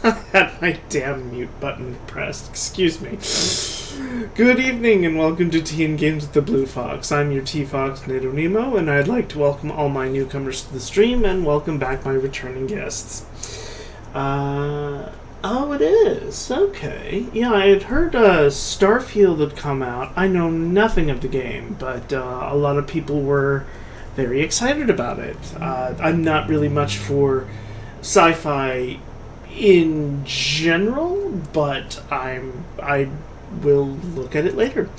I had my damn mute button pressed. Excuse me. Good evening and welcome to Tea and Games with the Blue Fox. I'm your Tea Fox, Nato Nemo, and I'd like to welcome all my newcomers to the stream and welcome back my returning guests. Oh, it is. Okay. Yeah, I had heard Starfield had come out. I know nothing of the game, but a lot of people were very excited about it. I'm not really much for sci-fi in general, but I will look at it later.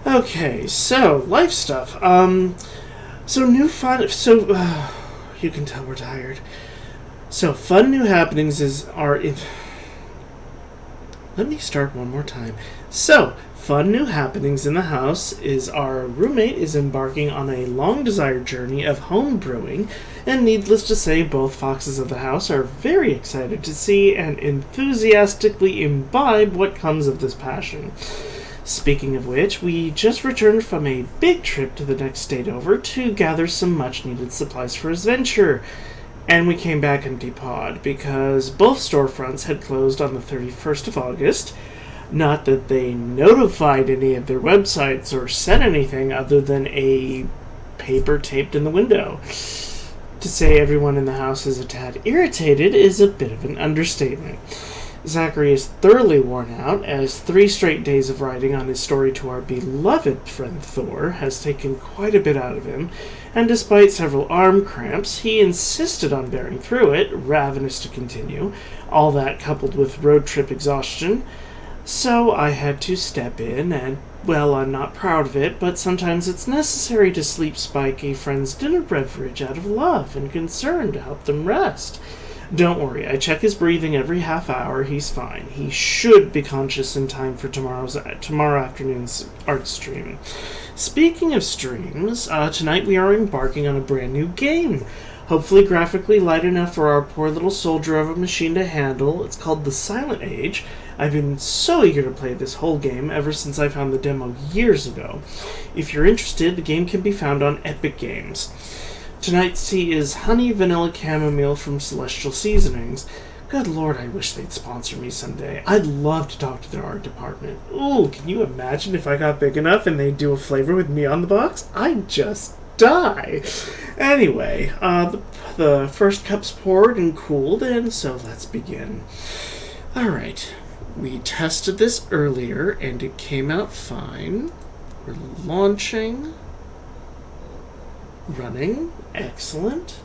Okay, so life stuff. So new fun. So you can tell we're tired. So fun new happenings Let me start one more time. So fun new happenings in the house is our roommate is embarking on a long-desired journey of home brewing, and needless to say, both foxes of the house are very excited to see and enthusiastically imbibe what comes of this passion. Speaking of which, we just returned from a big trip to the next state over to gather some much-needed supplies for his venture. And we came back empty-pawed, because both storefronts had closed on the 31st of August. Not that they notified any of their websites or said anything other than a paper taped in the window. To say everyone in the house is a tad irritated is a bit of an understatement. Zachary is thoroughly worn out, as 3 straight days of writing on his story to our beloved friend Thor has taken quite a bit out of him, and despite several arm cramps, he insisted on bearing through it, ravenous to continue, all that coupled with road trip exhaustion. So I had to step in, and, well, I'm not proud of it, but sometimes it's necessary to sleep spike a friend's dinner beverage out of love and concern to help them rest. Don't worry, I check his breathing every half hour. He's fine. He should be conscious in time for tomorrow afternoon's art stream. Speaking of streams, tonight we are embarking on a brand new game. Hopefully graphically light enough for our poor little soldier of a machine to handle. It's called The Silent Age. I've been so eager to play this whole game ever since I found the demo years ago. If you're interested, the game can be found on Epic Games. Tonight's tea is honey vanilla chamomile from Celestial Seasonings. Good Lord, I wish they'd sponsor me someday. I'd love to talk to their art department. Ooh, can you imagine if I got big enough and they'd do a flavor with me on the box? I'd just die. Anyway, the first cup's poured and cooled, and so let's begin. Alright, we tested this earlier and it came out fine. We're launching. Running. Excellent.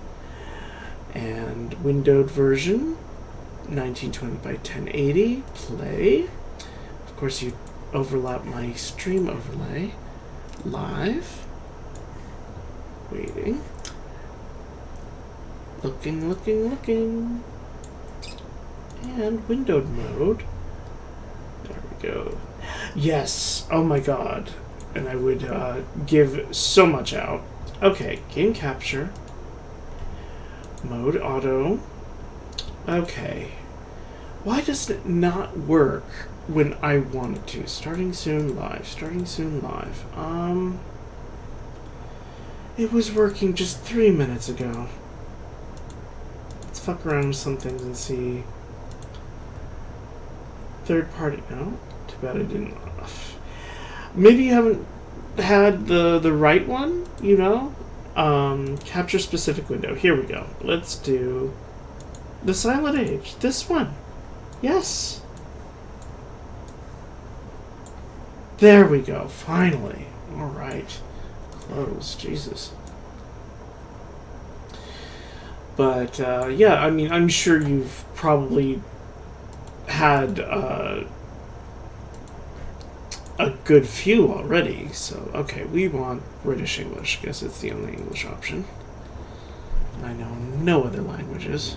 And windowed version. 1920 by 1080. Play. Of course, you overlap my stream overlay. Live. Waiting. Looking. And windowed mode. There we go. Yes. Oh my god. And I would give so much out. Okay, game capture. Mode auto. Okay. Why does it not work when I want it to? Starting soon live. It was working just 3 minutes ago. Let's fuck around with some things and see. Third party. No? Too bad I didn't. Maybe you haven't had the right one, you know? Capture specific window. Here we go. Let's do The Silent Age. This one. Yes. There we go. Finally. Alright. Close. Jesus. But, yeah, I mean, I'm sure you've probably had, a good few already, so okay, we want British English. Guess it's the only English option. I know no other languages.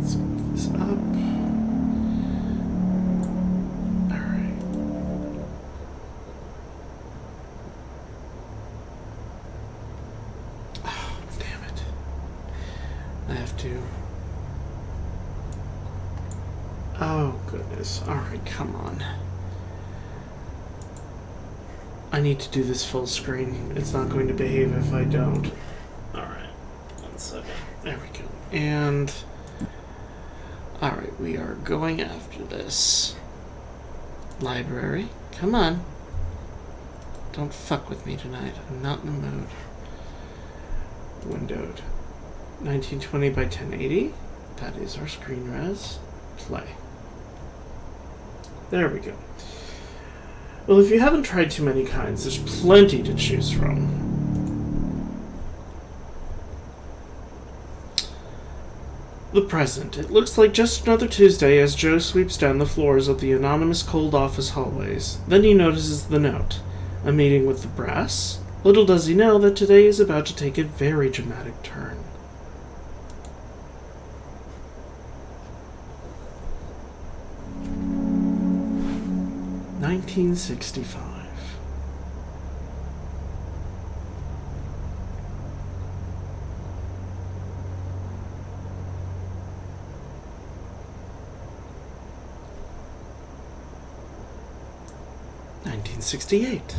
Let's move this up. I have to Oh, goodness. Alright, come on. I need to do this full screen. It's not going to behave if I don't. Alright, 1 second. There we go. And... alright, we are going after this. Library. Come on. Don't fuck with me tonight. I'm not in the mood. Windowed. 1920 by 1080. That is our screen res. Play. There we go. Well, if you haven't tried too many kinds, there's plenty to choose from. The present. It looks like just another Tuesday as Joe sweeps down the floors of the anonymous cold office hallways. Then he notices the note. A meeting with the brass? Little does he know that today is about to take a very dramatic turn. (1965). (1968).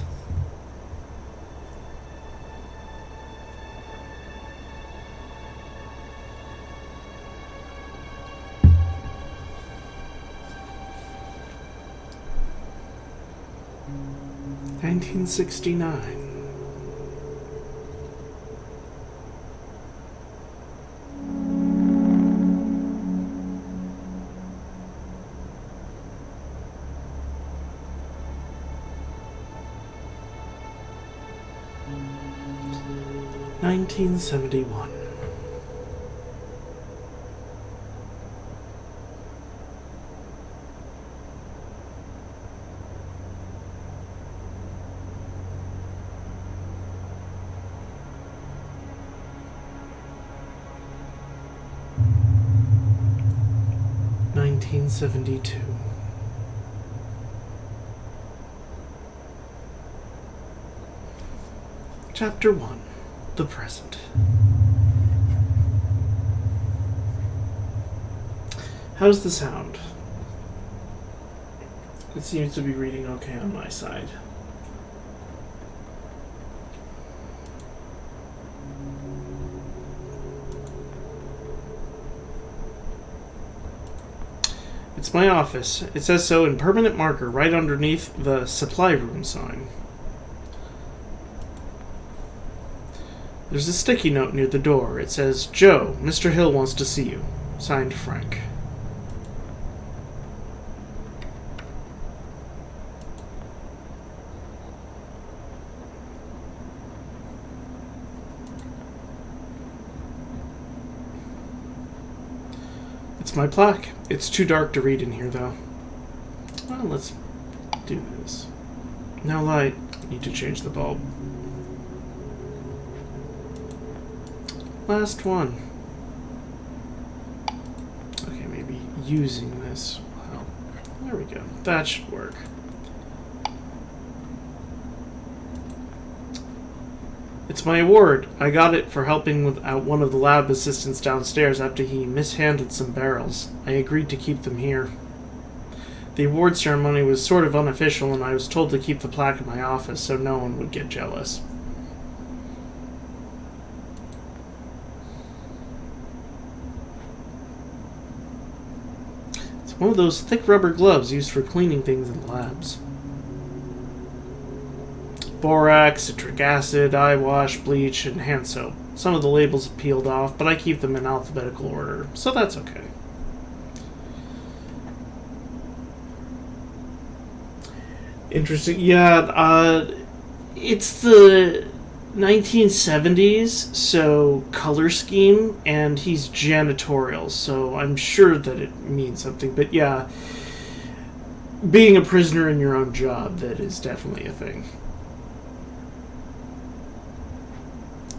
(1969). (1971). (1972). Chapter 1. The Present. How's the sound? It seems to be reading okay on my side. It's my office. It says so in permanent marker right underneath the supply room sign. There's a sticky note near the door. It says, Joe, Mr. Hill wants to see you. Signed, Frank. It's my plaque. It's too dark to read in here, though. Well, let's do this. No light. Need to change the bulb. Last one. Okay, maybe using this. Well, there we go. That should work. It's my award. I got it for helping with one of the lab assistants downstairs after he mishandled some barrels. I agreed to keep them here. The award ceremony was sort of unofficial, and I was told to keep the plaque in my office so no one would get jealous. One of those thick rubber gloves used for cleaning things in the labs. Borax, citric acid, eye wash, bleach, and hand soap. Some of the labels have peeled off, but I keep them in alphabetical order, so that's okay. Interesting. Yeah, it's the 1970s, so color scheme, and he's janitorial, so I'm sure that it means something. But yeah, being a prisoner in your own job, that is definitely a thing.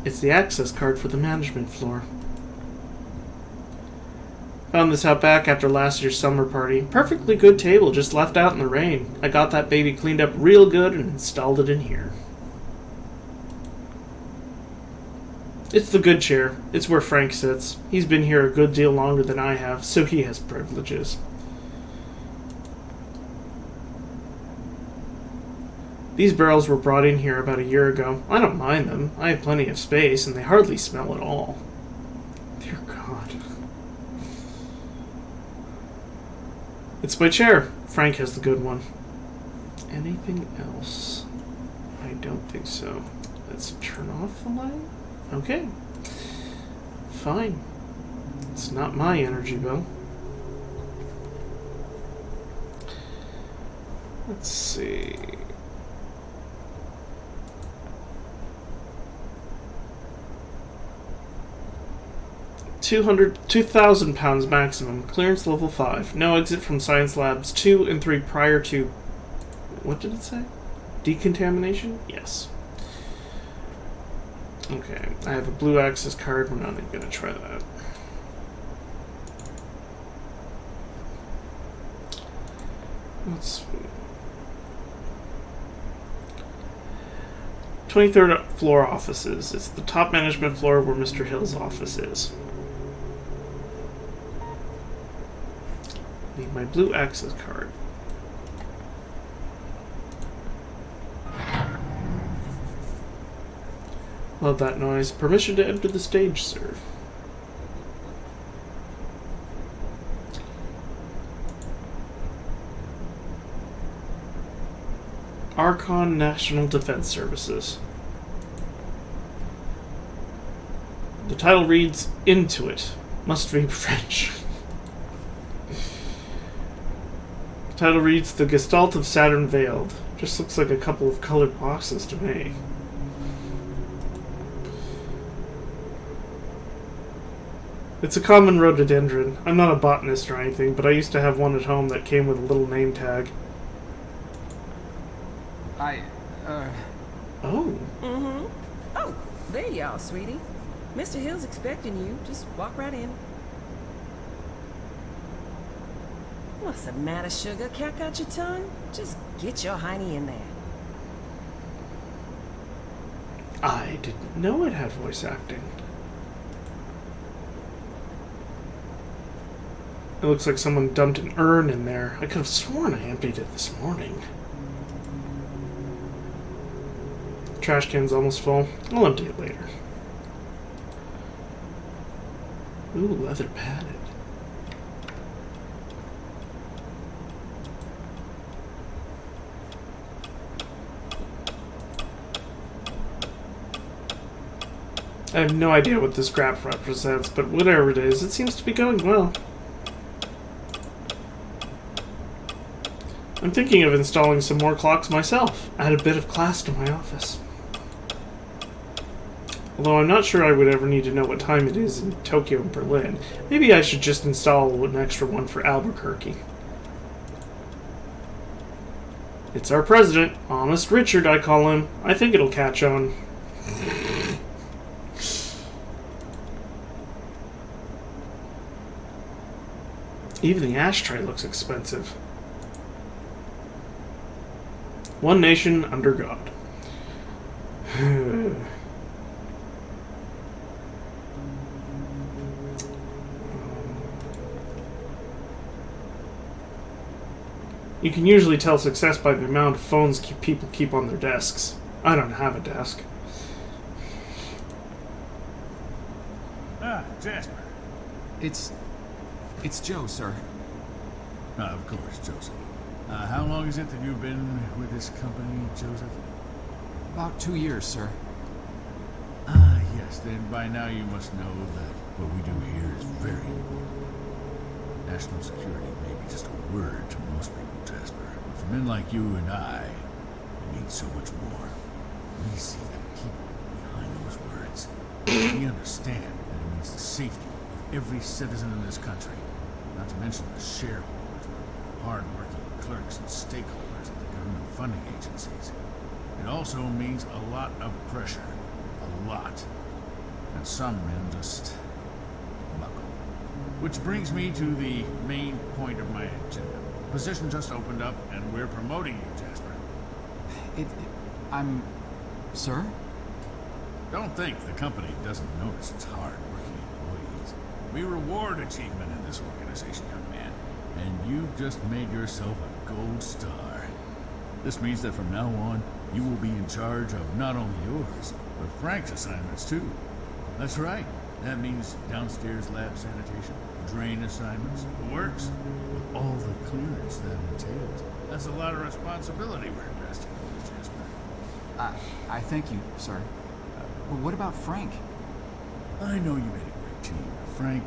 It's the access card for the management floor. Found this out back after last year's summer party. Perfectly good table, just left out in the rain. I got that baby cleaned up real good and installed it in here. It's the good chair. It's where Frank sits. He's been here a good deal longer than I have, so he has privileges. These barrels were brought in here about a year ago. I don't mind them. I have plenty of space, and they hardly smell at all. Dear God. It's my chair. Frank has the good one. Anything else? I don't think so. Let's turn off the light. Okay. Fine. It's not my energy bill. Let's see. 2,000 pounds maximum. Clearance level 5. No exit from science labs 2 and 3 prior to... What did it say? Decontamination? Yes. Okay. I have a blue access card. We're not even going to try that. Let's see. 23rd floor offices. It's the top management floor where Mr. Hill's office is. Need my blue access card. Love that noise. Permission to enter the stage, sir. Archon National Defense Services. The title reads, Into It. Must be French. The title reads, The Gestalt of Saturn Veiled. Just looks like a couple of colored boxes to me. It's a common rhododendron. I'm not a botanist or anything, but I used to have one at home that came with a little name tag. Oh. Mm-hmm. Oh, there you are, sweetie. Mr. Hill's expecting you. Just walk right in. What's the matter, sugar? Cat got your tongue? Just get your hiney in there. I didn't know it had voice acting. It looks like someone dumped an urn in there. I could have sworn I emptied it this morning. Trash can's almost full. I'll empty it later. Ooh, leather padded. I have no idea what this graph represents, but whatever it is, it seems to be going well. I'm thinking of installing some more clocks myself. Add a bit of class to my office. Although I'm not sure I would ever need to know what time it is in Tokyo and Berlin. Maybe I should just install an extra one for Albuquerque. It's our president. Honest Richard, I call him. I think it'll catch on. Even the ashtray looks expensive. One nation under God. You can usually tell success by the amount of phones people keep on their desks. I don't have a desk. Ah, Jasper. It's Joe, sir. Ah, of course, Joseph. How long is it that you've been with this company, Joseph? About 2 years, sir. Ah, yes. Then by now you must know that what we do here is very important. National security may be just a word to most people, Jasper. But for men like you and I, it means so much more. We see the people behind those words. We understand that it means the safety of every citizen in this country. Not to mention the shareholders, the hard-working clerks and stakeholders at the government funding agencies. It also means a lot of pressure. A lot. And some men just buckle. Which brings me to the main point of my agenda. Position just opened up, and we're promoting you, Jasper. I'm... Sir? Don't think the company doesn't notice its hard-working employees. We reward achievement in this organization, young man. And you've just made yourself a gold star. This means that from now on, You will be in charge of not only yours, but Frank's assignments too. That's right. That means downstairs lab sanitation, drain assignments, the works, with all the clearance that entails. That's a lot of responsibility we're investing in you, Jasper. I thank you, sir. But what about Frank? I know you made a great team. Frank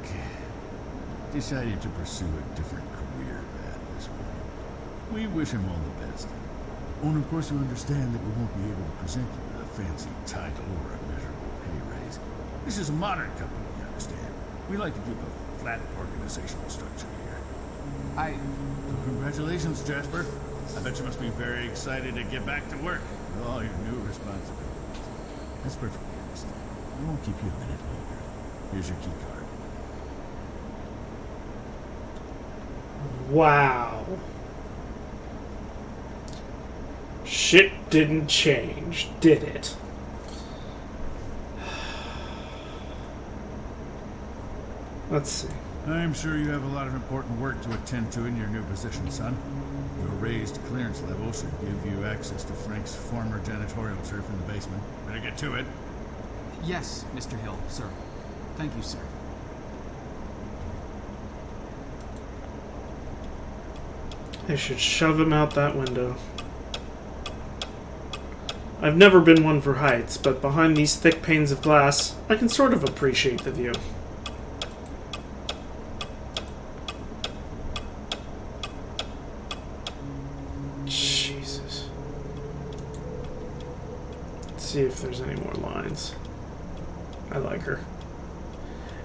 decided to pursue a different career path this point. We wish him all the best. Oh, and of course you understand that we won't be able to present you with a fancy title or a measurable pay raise. This is a modern company, you understand. We like to keep a flat organizational structure here. So congratulations, Jasper. I bet you must be very excited to get back to work with all your new responsibilities. That's perfectly understandable. I won't keep you a minute longer. Here's your key card. Wow. Shit didn't change, did it? Let's see. I'm sure you have a lot of important work to attend to in your new position, son. Your raised clearance level should give you access to Frank's former janitorial turf in the basement. Better get to it. Yes, Mr. Hill, sir. Thank you, sir. I should shove him out that window. I've never been one for heights, but behind these thick panes of glass, I can sort of appreciate the view. Jesus. Let's see if there's any more lines. I like her.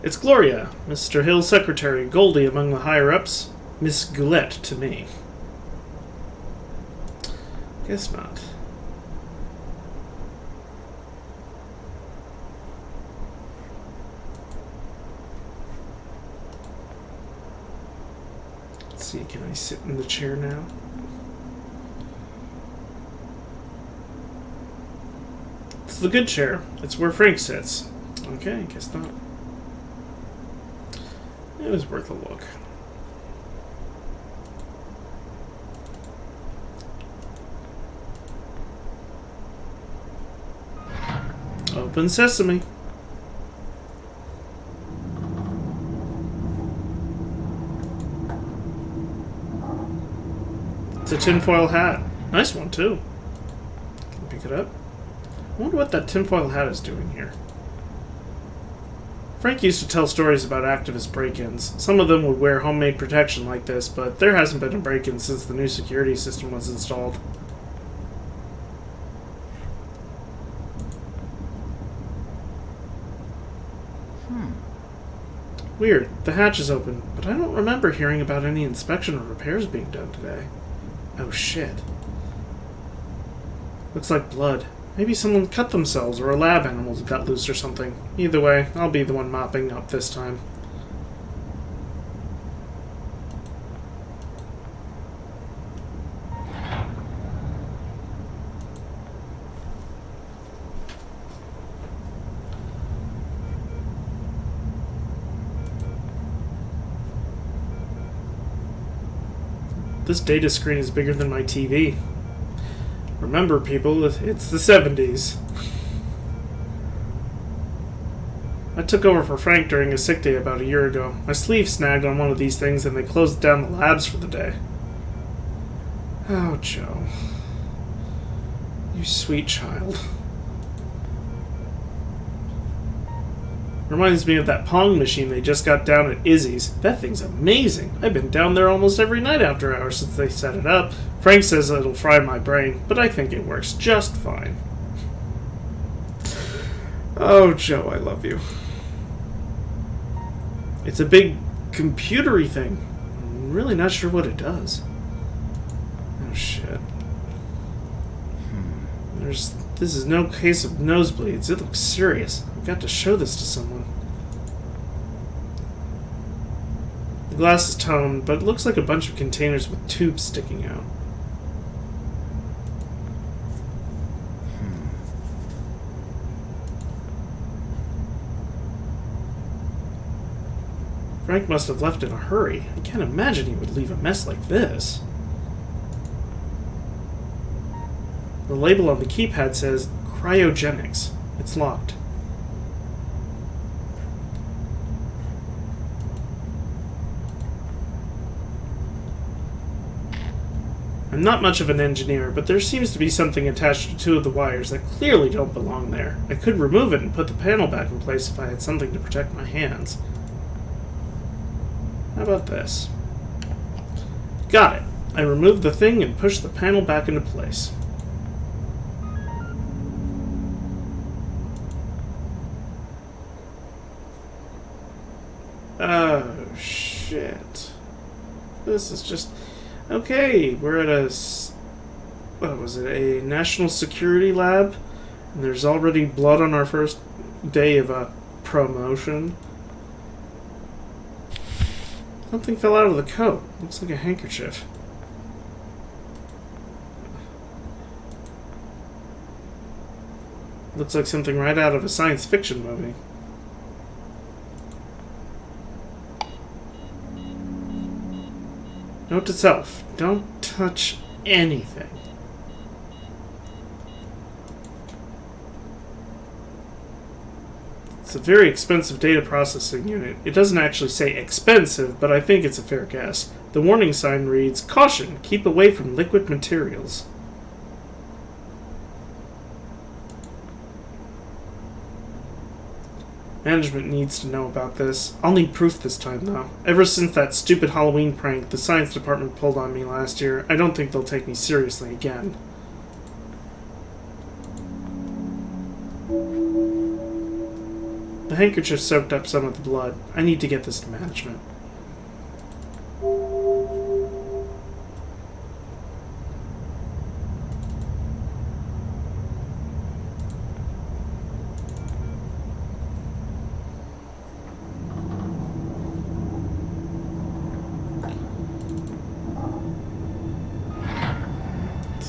It's Gloria, Mr. Hill's secretary, Goldie among the higher-ups, Miss Goulet to me. Guess not. Let's see, can I sit in the chair now? It's the good chair. It's where Frank sits. Okay, guess not. It was worth a look. Open sesame. It's a tinfoil hat. Nice one, too. Can I pick it up? I wonder what that tinfoil hat is doing here. Frank used to tell stories about activist break-ins. Some of them would wear homemade protection like this, but there hasn't been a break-in since the new security system was installed. Weird. The hatch is open, but I don't remember hearing about any inspection or repairs being done today. Oh shit. Looks like blood. Maybe someone cut themselves or a lab animal got loose or something. Either way, I'll be the one mopping up this time. This data screen is bigger than my TV. Remember, people, it's the 70s. I took over for Frank during a sick day about a year ago. My sleeve snagged on one of these things and they closed down the labs for the day. Oh, Joe. You sweet child. Reminds me of that Pong machine they just got down at Izzy's. That thing's amazing. I've been down there almost every night after hours since they set it up. Frank says it'll fry my brain, but I think it works just fine. Oh, Joe, I love you. It's a big computery thing. I'm really not sure what it does. Oh, shit. This is no case of nosebleeds. It looks serious. I've got to show this to someone. The glass is toned, but it looks like a bunch of containers with tubes sticking out. Frank must have left in a hurry. I can't imagine he would leave a mess like this. The label on the keypad says cryogenics. It's locked. I'm not much of an engineer, but there seems to be something attached to two of the wires that clearly don't belong there. I could remove it and put the panel back in place if I had something to protect my hands. How about this? Got it. I removed the thing and pushed the panel back into place. Oh, shit. This is just... Okay, we're at a... What was it? A national security lab? And there's already blood on our first day of a promotion. Something fell out of the coat. Looks like a handkerchief. Looks like something right out of a science fiction movie. Note to self, don't touch anything. It's a very expensive data processing unit. It doesn't actually say expensive, but I think it's a fair guess. The warning sign reads, "Caution, keep away from liquid materials." Management needs to know about this. I'll need proof this time, though. Ever since that stupid Halloween prank the science department pulled on me last year, I don't think they'll take me seriously again. The handkerchief soaked up some of the blood. I need to get this to management.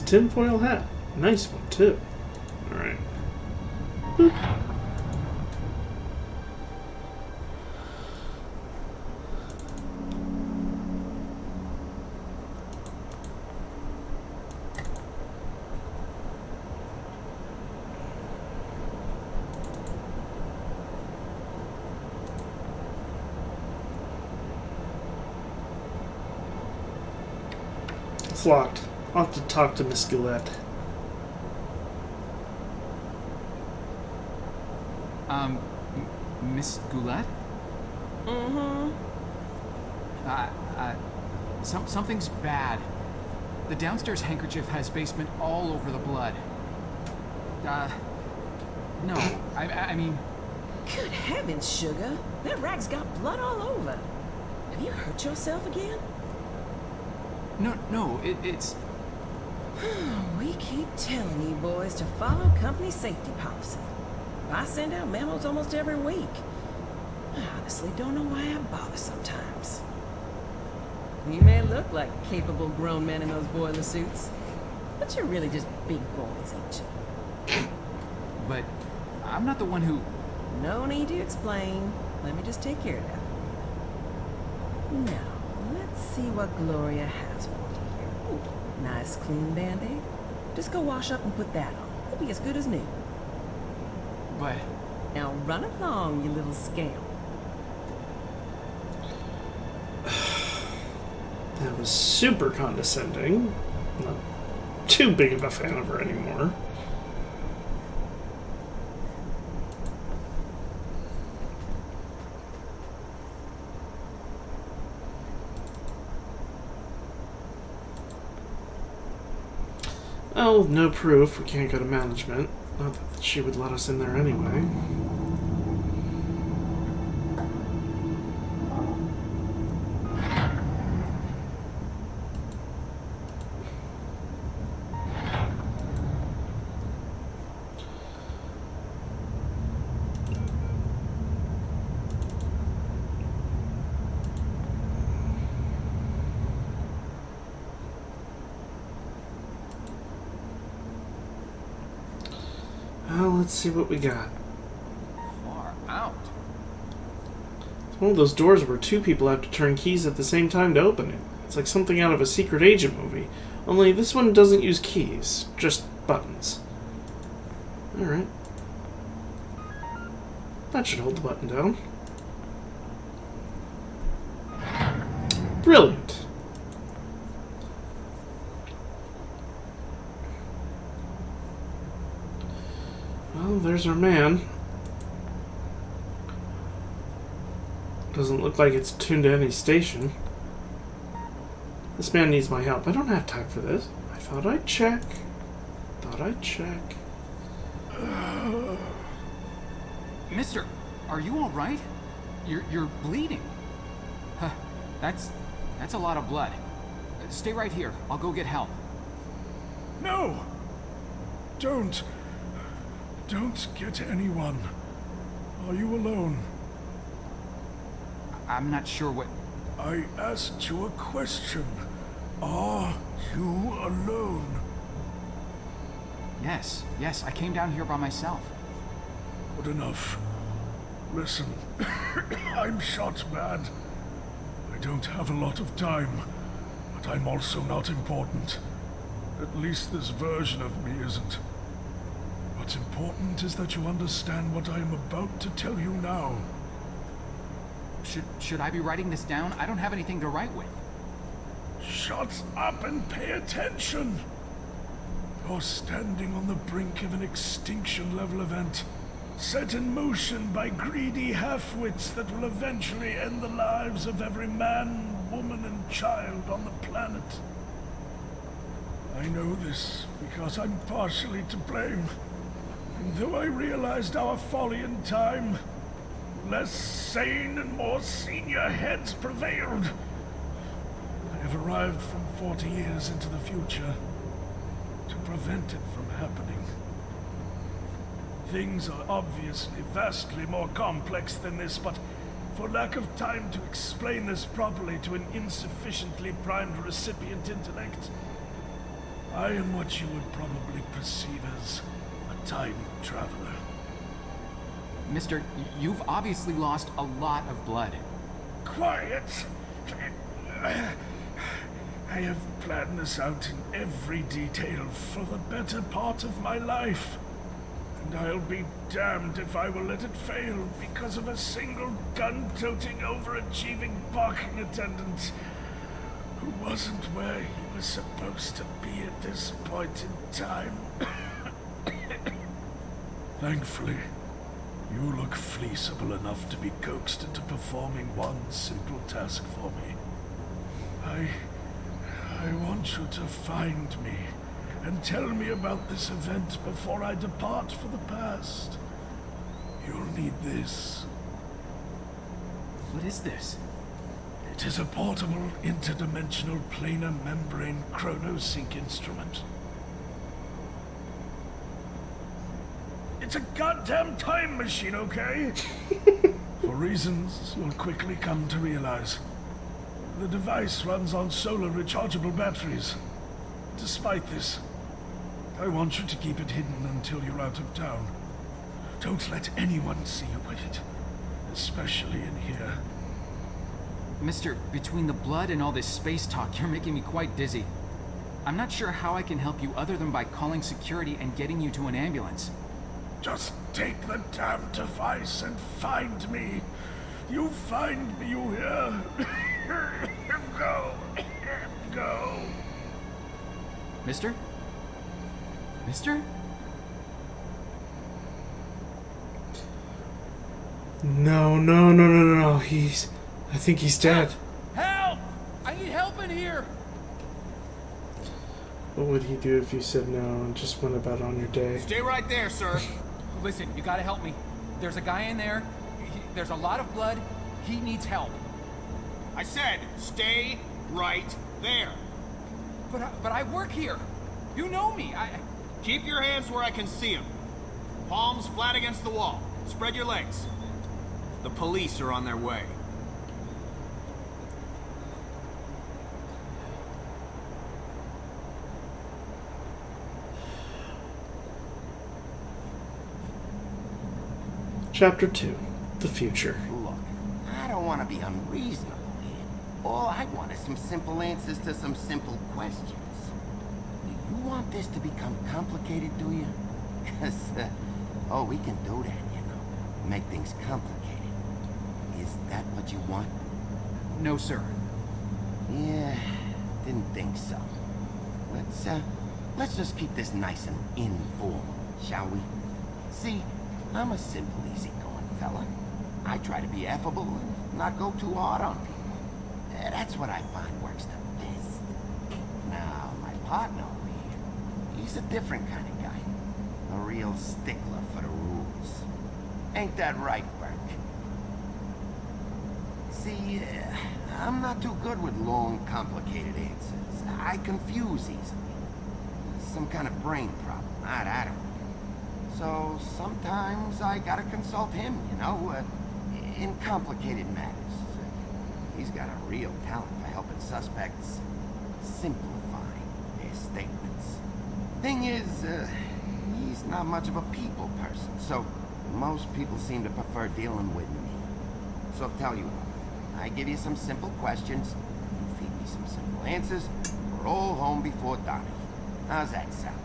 Tinfoil hat. Nice one, too. Alright. It's locked. I'll have to talk to Miss Gillette. Miss Goulet? Mm-hmm. Something's bad. The downstairs handkerchief has basement all over the blood. No, I mean... Good heavens, Sugar. That rag's got blood all over. Have you hurt yourself again? No, it's... We keep telling you boys to follow company safety policy. I send out memos almost every week. I honestly don't know why I bother sometimes. You may look like capable grown men in those boiler suits, but you're really just big boys, ain't you? But I'm not the one who... No need to explain. Let me just take care of that. Now, let's see what Gloria has for you here. Ooh, nice clean band-aid. Just go wash up and put that on. It'll be as good as new. But... Now run along, you little scale. That was super condescending. Not too big of a fan of her anymore. Oh, no proof. We can't go to management. Not that she would let us in there anyway. Well, let's see what we got. Far out. It's one of those doors where two people have to turn keys at the same time to open it. It's like something out of a secret agent movie. Only this one doesn't use keys, just buttons. Alright. That should hold the button down. Brilliant. Well, there's our man. Doesn't look like it's tuned to any station. This man needs my help. I don't have time for this. I thought I'd check. Mister, are you all right? You're bleeding. Huh, that's a lot of blood. Stay right here. I'll go get help. No! Don't get anyone. Are you alone? I'm not sure what... I asked you a question. Are you alone? Yes, I came down here by myself. Good enough. Listen, I'm shot bad. I don't have a lot of time, but I'm also not important. At least this version of me isn't. What's important is that you understand what I am about to tell you now. Should I be writing this down? I don't have anything to write with. Shut up and pay attention! You're standing on the brink of an extinction-level event, set in motion by greedy half-wits that will eventually end the lives of every man, woman, and child on the planet. I know this because I'm partially to blame, and though I realized our folly in time, less sane and more senior heads prevailed. I have arrived from 40 years into the future to prevent it from happening. Things are obviously vastly more complex than this, but for lack of time to explain this properly to an insufficiently primed recipient intellect, I am what you would probably perceive as a time traveler. Mister, you've obviously lost a lot of blood. Quiet! I have planned this out in every detail for the better part of my life. And I'll be damned if I will let it fail because of a single gun-toting, overachieving parking attendant who wasn't where he was supposed to be at this point in time. Thankfully, you look fleeceable enough to be coaxed into performing one simple task for me. I want you to find me and tell me about this event before I depart for the past. You'll need this. What is this? It is a portable, interdimensional planar membrane chronosync instrument. It's a goddamn time machine, okay? For reasons you'll quickly come to realize. The device runs on solar rechargeable batteries. Despite this, I want you to keep it hidden until you're out of town. Don't let anyone see you with it, especially in here. Mister, between the blood and all this space talk, you're making me quite dizzy. I'm not sure how I can help you other than by calling security and getting you to an ambulance. Just take the damn device and find me. You find me, you hear? Go. Go. Mister? Mister? No. I think he's dead. Help! I need help in here! What would he do if you said no and just went about on your day? Stay right there, sir. Listen, you gotta help me. There's a guy in there. There's a lot of blood. He needs help. I said, stay right there. But I work here. You know me. Keep your hands where I can see them. Palms flat against the wall. Spread your legs. The police are on their way. Chapter 2. The Future. Look, I don't want to be unreasonable here. All I want is some simple answers to some simple questions. Do you want this to become complicated, do you? Because, oh, we can do that, you know. Make things complicated. Is that what you want? No, sir. Yeah, didn't think so. Let's just keep this nice and informal, shall we? See, I'm a simple, easygoing fella. I try to be affable and not go too hard on people. That's what I find works the best. Now, my partner over here, he's a different kind of guy. A real stickler for the rules. Ain't that right, Burke? See, I'm not too good with long, complicated answers. I confuse easily. Some kind of brain problem. I don't know. So sometimes I gotta consult him, you know, in complicated matters. He's got a real talent for helping suspects simplify their statements. Thing is, he's not much of a people person, so most people seem to prefer dealing with me. So tell you what, I give you some simple questions, you feed me some simple answers, we're all home before dark. How's that sound?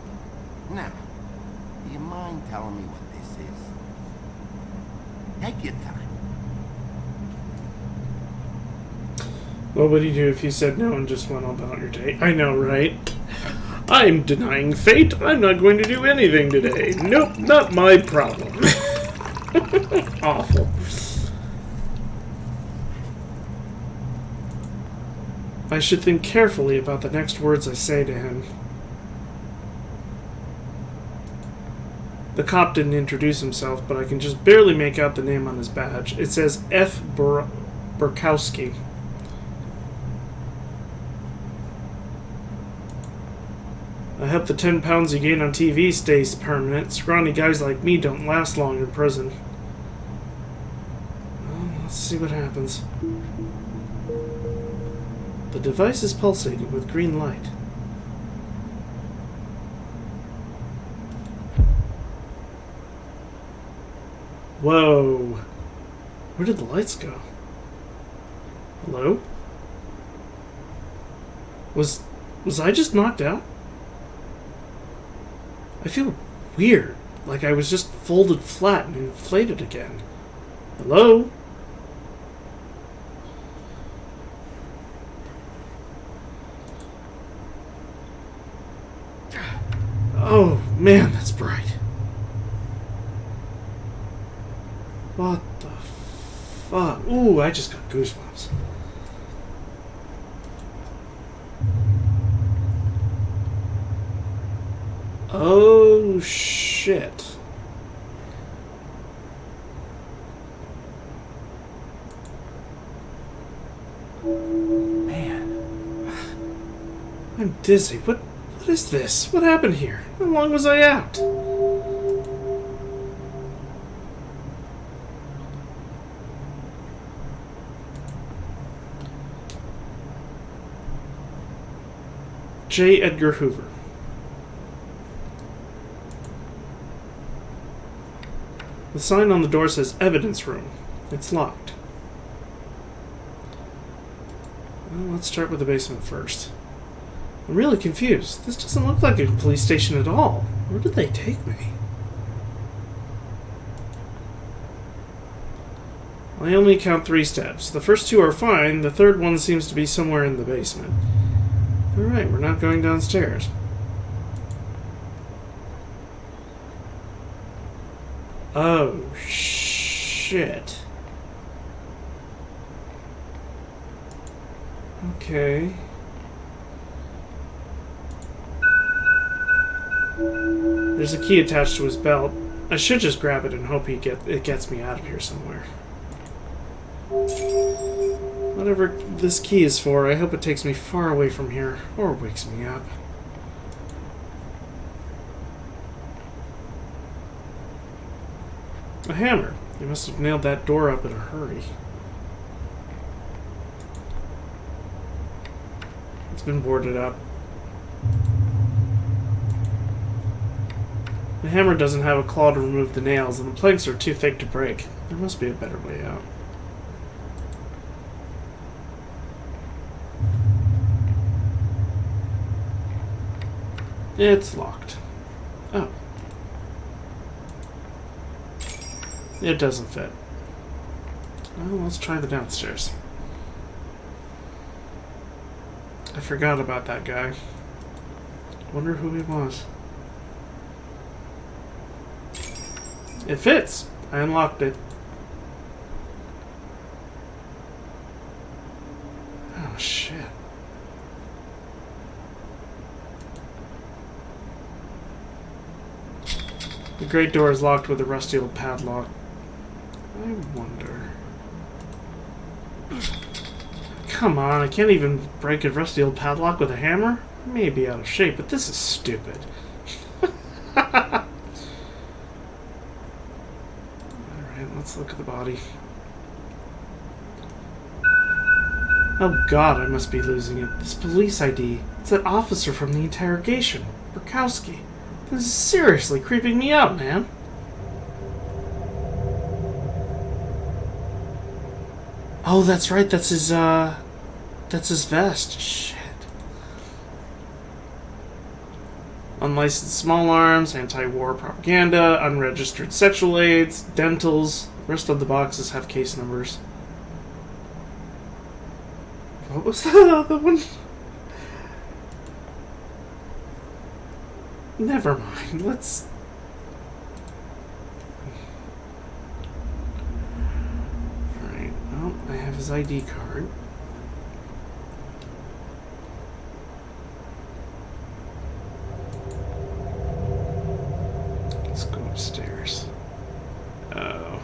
Now, do you mind telling me what this is? Take your time. What would you do if you said no and just went on about your day? I know, right? I'm denying fate. I'm not going to do anything today. Nope, not my problem. Awful. I should think carefully about the next words I say to him. The cop didn't introduce himself, but I can just barely make out the name on his badge. It says F. Burkowski. I hope the 10 pounds you gain on TV stays permanent. Scrawny guys like me don't last long in prison. Well, let's see what happens. The device is pulsating with green light. Whoa. Where did the lights go? Hello? Was I just knocked out? I feel weird, like I was just folded flat and inflated again. Hello? Oh, man, that's bright. What the fuck? Ooh, I just got goosebumps. Oh, shit. Man. I'm dizzy. What is this? What happened here? How long was I out? J. Edgar Hoover. The sign on the door says evidence room. It's locked. Well, let's start with the basement first. I'm really confused. This doesn't look like a police station at all. Where did they take me? I only count 3 steps. The first 2 are fine. The third one seems to be somewhere in the basement. Alright, we're not going downstairs. Oh, shit. Okay. There's a key attached to his belt. I should just grab it and hope it gets me out of here somewhere. Whatever this key is for, I hope it takes me far away from here, or wakes me up. A hammer. They must have nailed that door up in a hurry. It's been boarded up. The hammer doesn't have a claw to remove the nails, and the planks are too thick to break. There must be a better way out. It's locked. Oh. It doesn't fit. Well, let's try the downstairs. I forgot about that guy. Wonder who he was. It fits. I unlocked it. Oh, shit. The great door is locked with a rusty old padlock. I wonder... Come on, I can't even break a rusty old padlock with a hammer? I may be out of shape, but this is stupid. Alright, let's look at the body. Oh god, I must be losing it. This police ID. It's that officer from the interrogation. Burkowski. This is seriously creeping me out, man. Oh, that's right. That's his vest. Shit. Unlicensed small arms, anti-war propaganda, unregistered sexual aids, dentals. The rest of the boxes have case numbers. What was that other one? Never mind. Let's... Alright, well, I have his ID card. Let's go upstairs. Oh.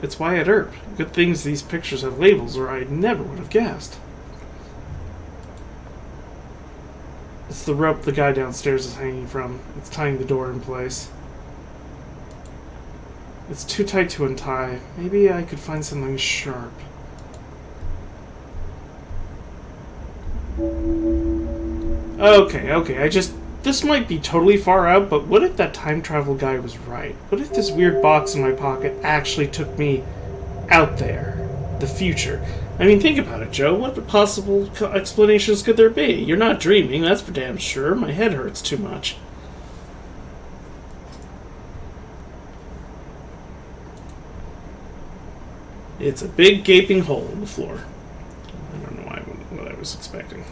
It's Wyatt Earp. Good things these pictures have labels, or I never would have guessed. It's the rope the guy downstairs is hanging from. It's tying the door in place. It's too tight to untie. Maybe I could find something sharp. Okay, this might be totally far out, but what if that time travel guy was right? What if this weird box in my pocket actually took me out there? The future. I mean, think about it, Joe. What possible explanations could there be? You're not dreaming, that's for damn sure. My head hurts too much. It's a big gaping hole in the floor. I don't know what I was expecting.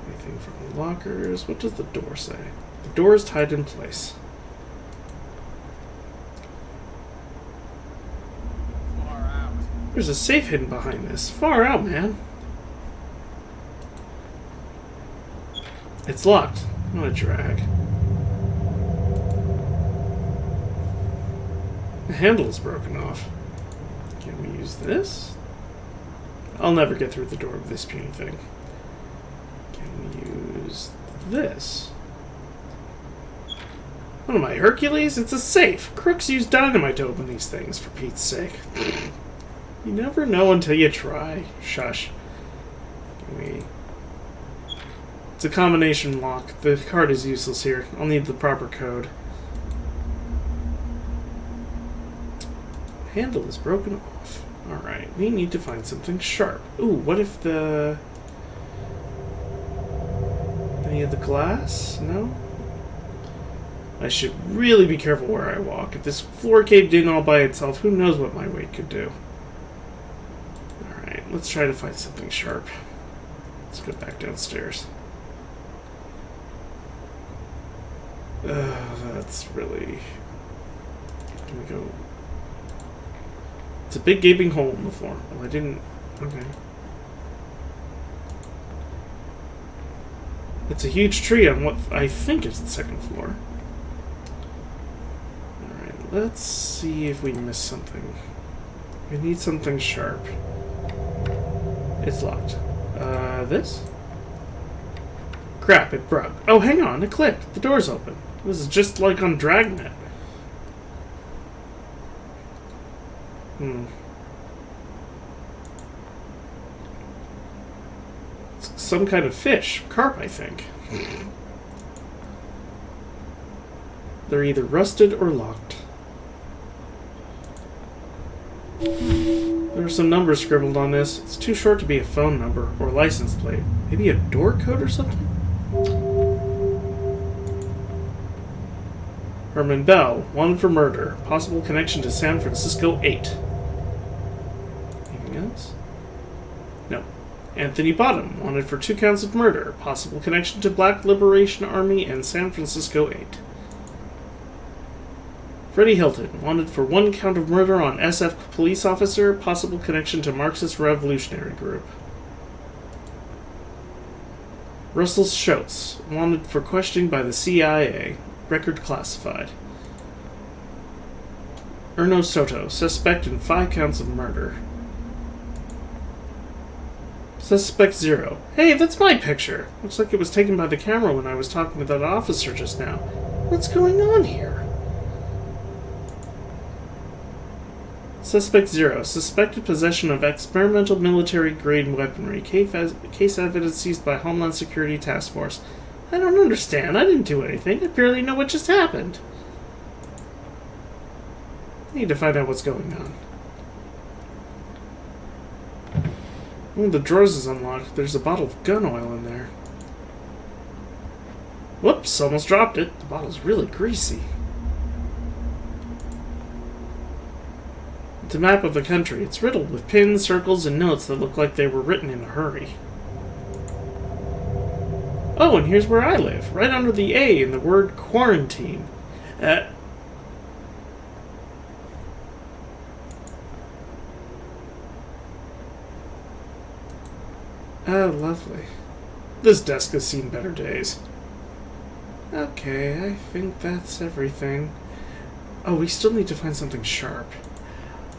Anything from the lockers? What does the door say? The door is tied in place. There's a safe hidden behind this. Far out, man. It's locked. What a drag. The handle is broken off. Can we use this? I'll never get through the door with this puny thing. Can we use this? What am I, Hercules? It's a safe. Crooks use dynamite to open these things, for Pete's sake. You never know until you try. Shush. It's a combination lock. The card is useless here. I'll need the proper code. Handle is broken off. Alright, we need to find something sharp. Ooh, what if the... Any of the glass? No? I should really be careful where I walk. If this floor caved in all by itself, who knows what my weight could do. Alright, let's try to find something sharp. Let's go back downstairs. That's really... Can we go... It's a big gaping hole in the floor. Well, I didn't... Okay. It's a huge tree on what I think is the second floor. Alright, let's see if we missed something. We need something sharp. It's locked. This? Crap, it broke. Oh, hang on, it clicked. The door's open. This is just like on Dragnet. It's some kind of fish. Carp, I think. They're either rusted or locked. There's are some numbers scribbled on this. It's too short to be a phone number or license plate. Maybe a door code or something? Herman Bell, wanted for murder. Possible connection to San Francisco 8. Anything else? No. Anthony Bottom, wanted for 2 counts of murder. Possible connection to Black Liberation Army and San Francisco 8. Freddie Hilton, wanted for 1 count of murder on SF police officer. Possible connection to Marxist Revolutionary Group. Russell Schultz, wanted for questioning by the CIA. Record classified. Erno Soto, suspect in 5 counts of murder. Suspect 0. Hey, that's my picture. Looks like it was taken by the camera when I was talking to that officer just now. What's going on here? Suspect 0. Suspected possession of experimental military-grade weaponry. Case evidence seized by Homeland Security Task Force. I don't understand. I didn't do anything. I barely know what just happened. I need to find out what's going on. One of the drawers is unlocked. There's a bottle of gun oil in there. Whoops, almost dropped it. The bottle's really greasy. It's a map of the country. It's riddled with pins, circles, and notes that look like they were written in a hurry. Oh, and here's where I live, right under the A in the word quarantine. Oh, lovely. This desk has seen better days. Okay, I think that's everything. Oh, we still need to find something sharp.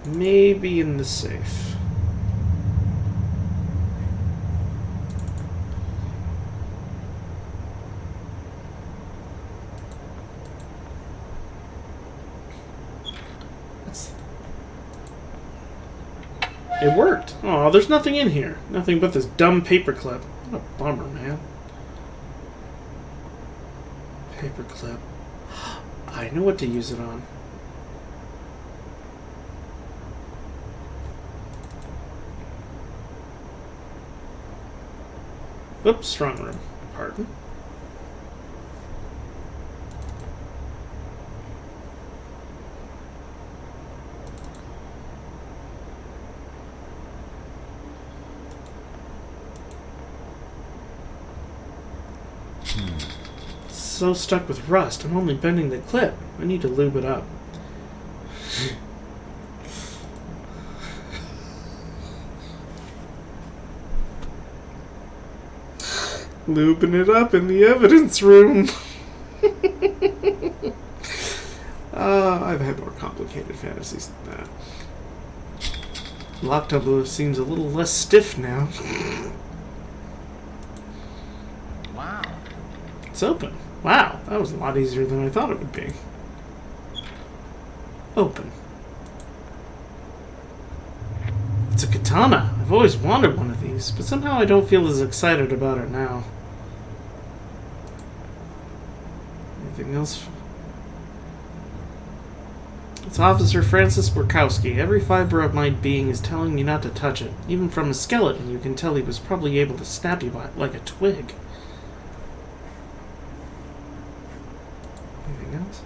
Maybe in the safe. It worked. Aw, there's nothing in here. Nothing but this dumb paperclip. What a bummer, man. Paperclip. I know what to use it on. Oops, wrong room. Pardon. So stuck with rust, I'm only bending the clip. I need to lube it up. Lubing it up in the evidence room. I've had more complicated fantasies than that. Lock tub seems a little less stiff now. Wow. It's open. Wow, that was a lot easier than I thought it would be. Open. It's a katana. I've always wanted one of these, but somehow I don't feel as excited about it now. Anything else? It's Officer Francis Borkowski. Every fiber of my being is telling me not to touch it. Even from a skeleton, you can tell he was probably able to snap you by it like a twig. Anything else?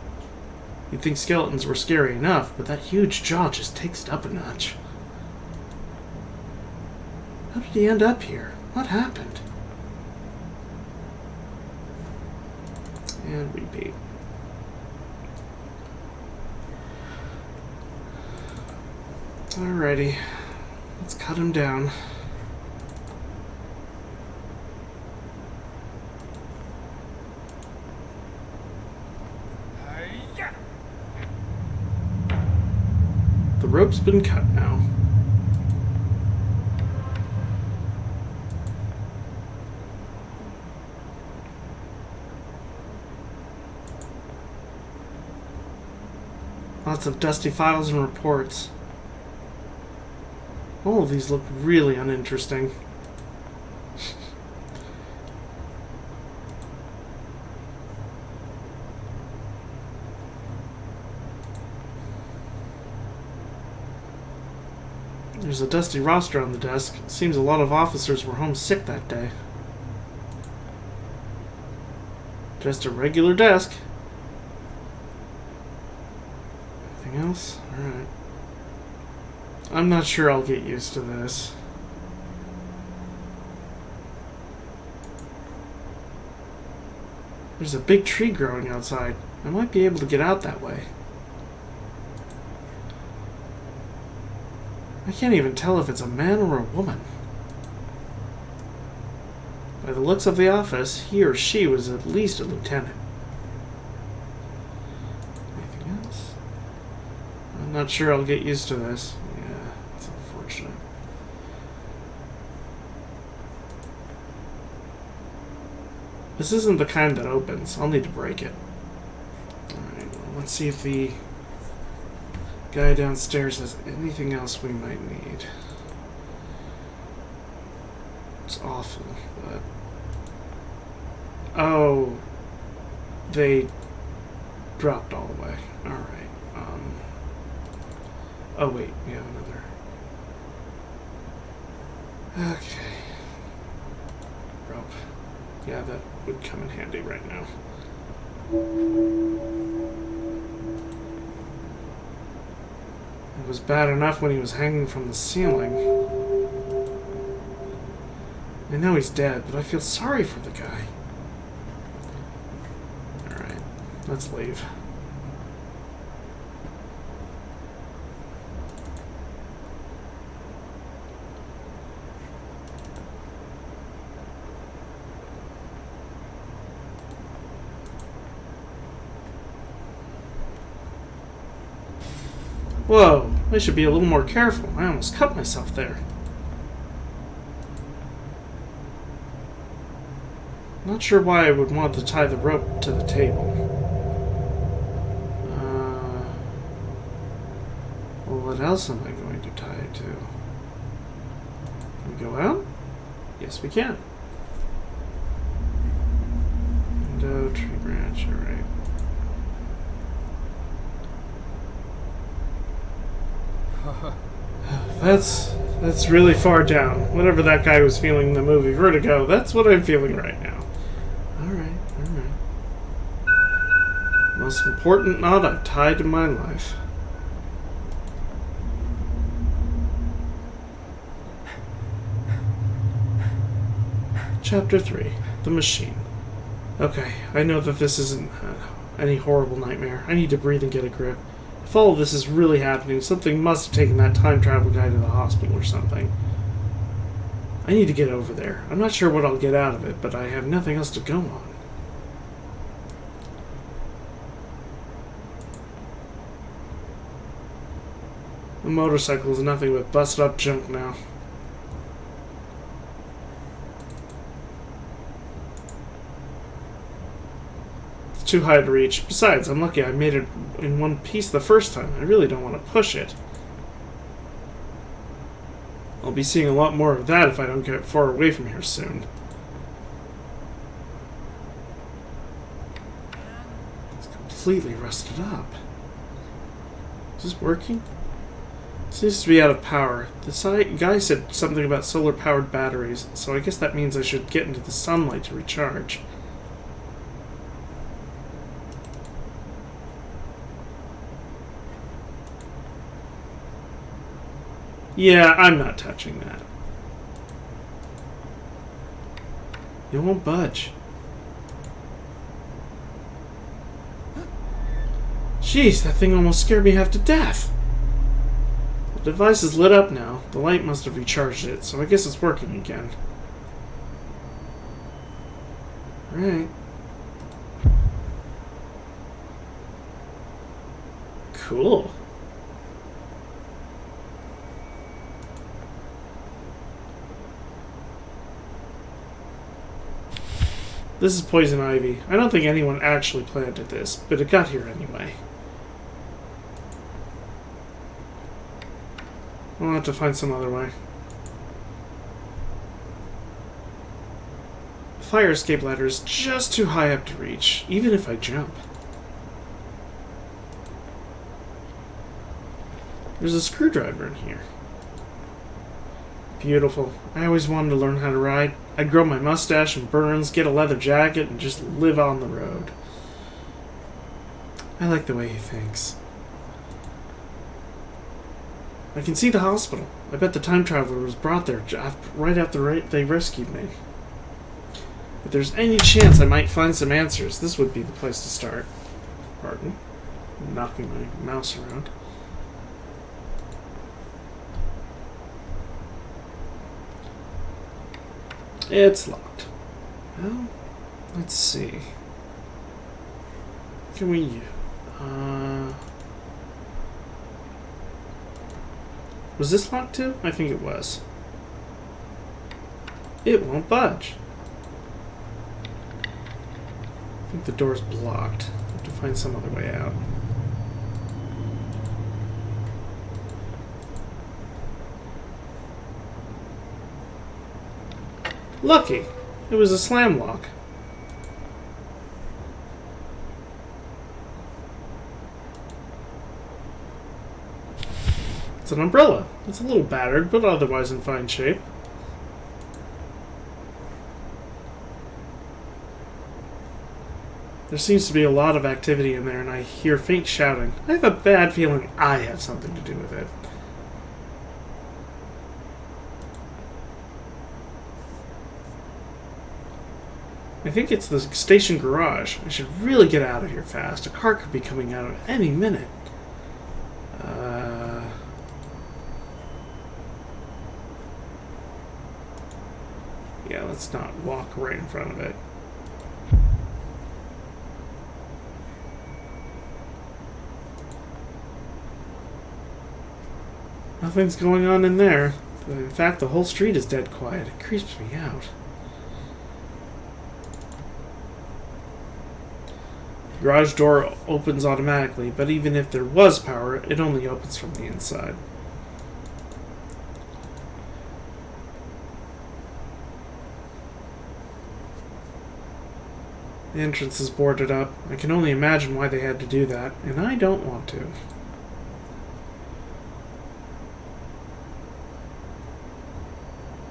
You'd think skeletons were scary enough, but that huge jaw just takes it up a notch. How did he end up here? What happened? And repeat. Alrighty. Let's cut him down. The rope's been cut now. Lots of dusty files and reports. All of these look really uninteresting. There's a dusty roster on the desk. Seems a lot of officers were homesick that day. Just a regular desk. Anything else? Alright. I'm not sure I'll get used to this. There's a big tree growing outside. I might be able to get out that way. I can't even tell if it's a man or a woman. By the looks of the office, he or she was at least a lieutenant. Anything else? I'm not sure I'll get used to this. Yeah, it's unfortunate. This isn't the kind that opens. I'll need to break it. Alright, well, let's see if the guy downstairs has anything else we might need. It's awful, but... Oh, they dropped all the way. Alright. Oh wait, we have another. Okay. Rope. Yeah, that would come in handy right now. It was bad enough when he was hanging from the ceiling. I know he's dead, but I feel sorry for the guy. Alright, let's leave. Whoa, I should be a little more careful. I almost cut myself there. Not sure why I would want to tie the rope to the table. Well, what else am I going to tie it to? Can we go out? Yes, we can. Window, tree branch, alright. That's really far down. Whatever that guy was feeling in the movie Vertigo, that's what I'm feeling right now. Alright. Most important knot I've tied in my life. Chapter 3. The Machine. Okay, I know that this isn't any horrible nightmare. I need to breathe and get a grip. If all of this is really happening, something must have taken that time travel guy to the hospital or something. I need to get over there. I'm not sure what I'll get out of it, but I have nothing else to go on. The motorcycle is nothing but busted up junk now. Too high to reach. Besides, I'm lucky I made it in one piece the first time. I really don't want to push it. I'll be seeing a lot more of that if I don't get far away from here soon. It's completely rusted up. Is this working? It seems to be out of power. The guy said something about solar-powered batteries, so I guess that means I should get into the sunlight to recharge. Yeah, I'm not touching that. It won't budge. Jeez, that thing almost scared me half to death. The device is lit up now. The light must have recharged it, so I guess it's working again. Alright. Cool. This is poison ivy. I don't think anyone actually planted this, but it got here anyway. I'll have to find some other way. The fire escape ladder is just too high up to reach, even if I jump. There's a screwdriver in here. beautiful. I always wanted to learn how to ride. I'd grow my mustache and burns, get a leather jacket, and just live on the road. I like the way he thinks. I can see the hospital. I bet the time traveler was brought there right after they rescued me. If there's any chance I might find some answers, this would be the place to start. Pardon. I'm knocking my mouse around. It's locked. Well, let's see. Can we... Was this locked too? I think it was. It won't budge. I think the door's blocked. I have to find some other way out. Lucky! It was a slam lock. It's an umbrella. It's a little battered, but otherwise in fine shape. There seems to be a lot of activity in there, and I hear faint shouting. I have a bad feeling I have something to do with it. I think it's the station garage. I should really get out of here fast. A car could be coming out at any minute. Yeah, let's not walk right in front of it. Nothing's going on in there. In fact, the whole street is dead quiet. It creeps me out. The garage door opens automatically, but even if there was power, it only opens from the inside. The entrance is boarded up. I can only imagine why they had to do that, and I don't want to.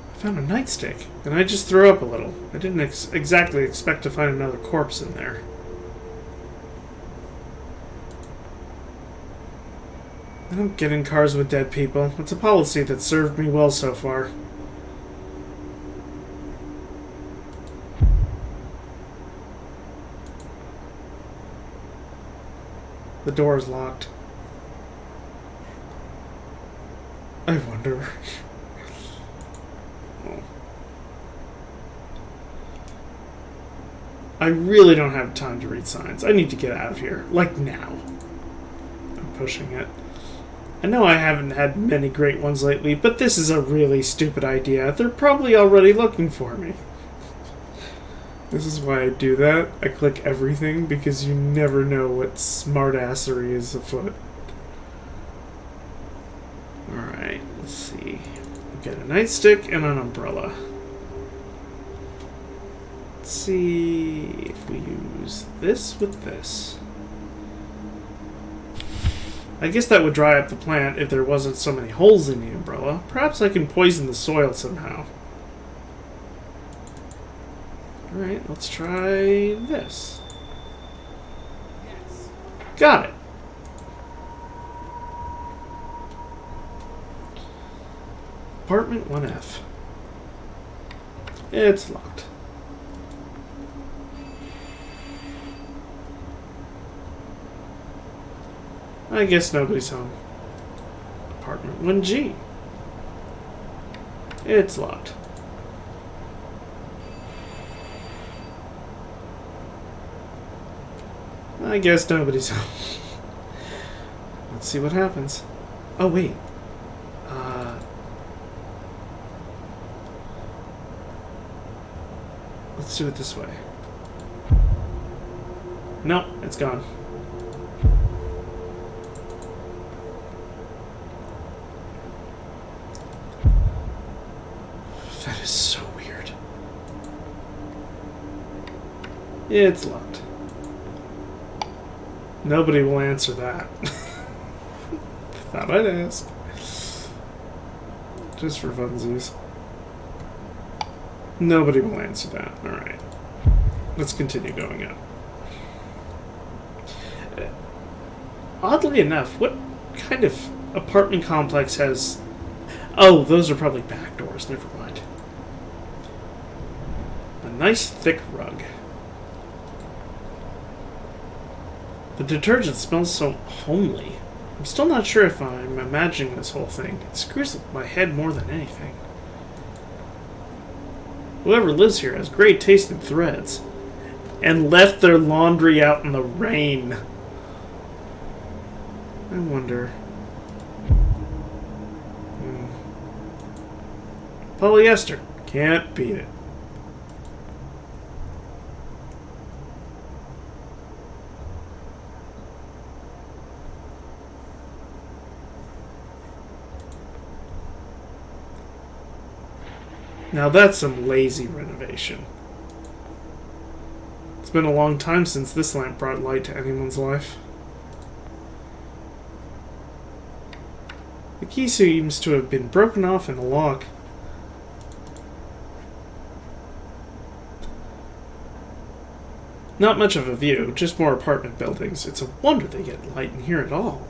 I found a nightstick, and I just threw up a little. I didn't exactly expect to find another corpse in there. I don't get in cars with dead people. It's a policy that's served me well so far. The door is locked. I wonder. Oh. I really don't have time to read signs. I need to get out of here. Like now. I'm pushing it. I know I haven't had many great ones lately, but this is a really stupid idea. They're probably already looking for me. This is why I do that. I click everything because you never know what smartassery is afoot. Alright, let's see. We've got a nightstick and an umbrella. Let's see if we use this with this. I guess that would dry up the plant if there wasn't so many holes in the umbrella. Perhaps I can poison the soil somehow. Alright, let's try this. Yes. Got it. Apartment 1F. It's locked. I guess nobody's home. Apartment 1G. It's locked. I guess nobody's home. Let's see what happens. Oh, wait. Let's do it this way. Nope, it's gone. That is so weird. It's locked. Nobody will answer that. Thought I'd ask. Just for funsies. Nobody will answer that. Alright. Let's continue going up. Oddly enough, what kind of apartment complex has... Oh, those are probably back doors. Never mind. A nice thick rug. The detergent smells so homely. I'm still not sure if I'm imagining this whole thing. It screws with my head more than anything. Whoever lives here has great taste in threads. And left their laundry out in the rain. I wonder... Polyester. Can't beat it. Now that's some lazy renovation. It's been a long time since this lamp brought light to anyone's life. The key seems to have been broken off in the lock. Not much of a view, just more apartment buildings. It's a wonder they get light in here at all.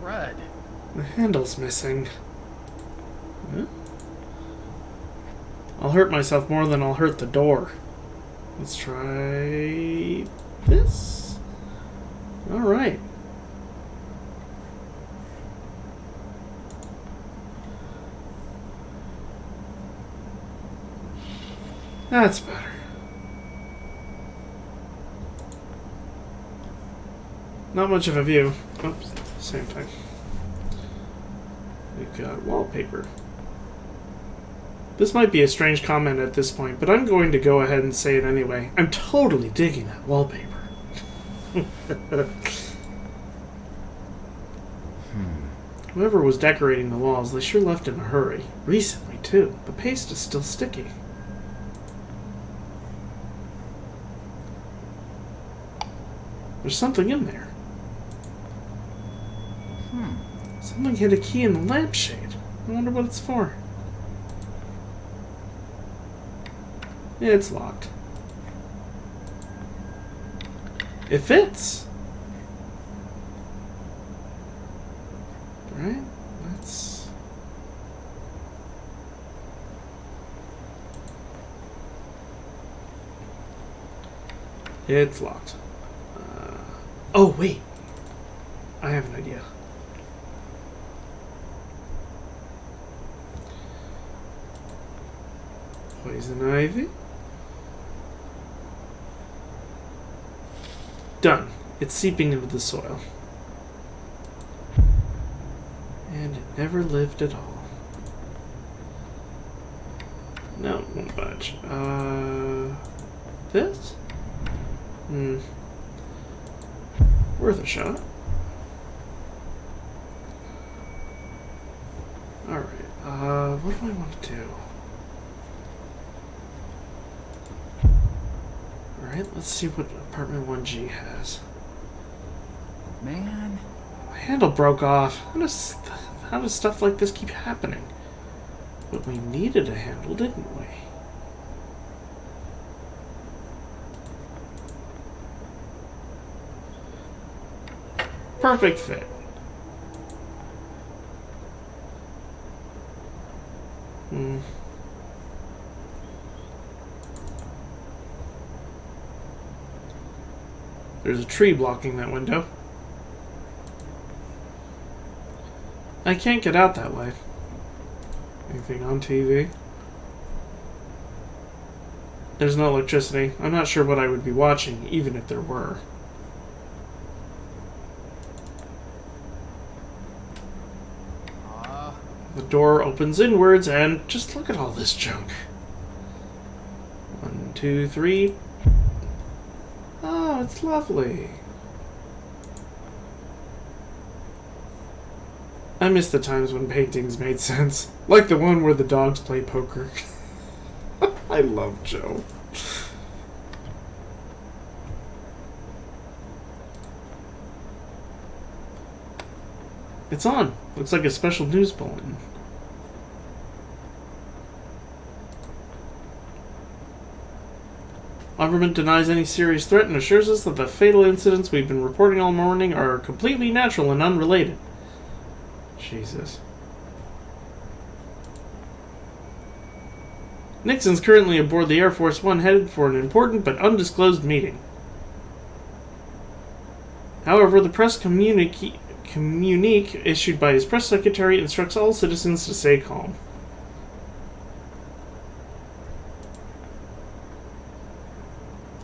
Crud. The handle's missing. Huh? I'll hurt myself more than I'll hurt the door. Let's try this. Alright. That's better. Not much of a view. Oops, same thing. We've got wallpaper. This might be a strange comment at this point, but I'm going to go ahead and say it anyway. I'm totally digging that wallpaper. Whoever was decorating the walls, they sure left in a hurry. Recently, too. The paste is still sticky. There's something in there. Something hit a key in the lampshade. I wonder what it's for. Yeah, it's locked. It fits. Right? Let's... It's locked. Oh, wait. I have an idea. Poison ivy. Done. It's seeping into the soil. And it never lived at all. No, it won't budge. This? Worth a shot. Alright, what do I want to do? Alright, let's see what apartment 1G has. Man. My handle broke off. How does stuff like this keep happening? But we needed a handle, didn't we? Perfect fit. There's a tree blocking that window. I can't get out that way. Anything on TV? There's no electricity. I'm not sure what I would be watching, even if there were. The door opens inwards, and just look at all this junk. 1, 2, 3. Oh, it's lovely. I miss the times when paintings made sense. Like the one where the dogs play poker. I love Joe. It's on. Looks like a special news bulletin. Government denies any serious threat and assures us that the fatal incidents we've been reporting all morning are completely natural and unrelated. Jesus. Nixon's currently aboard the Air Force One headed for an important but undisclosed meeting. However, the press communique issued by his press secretary instructs all citizens to stay calm.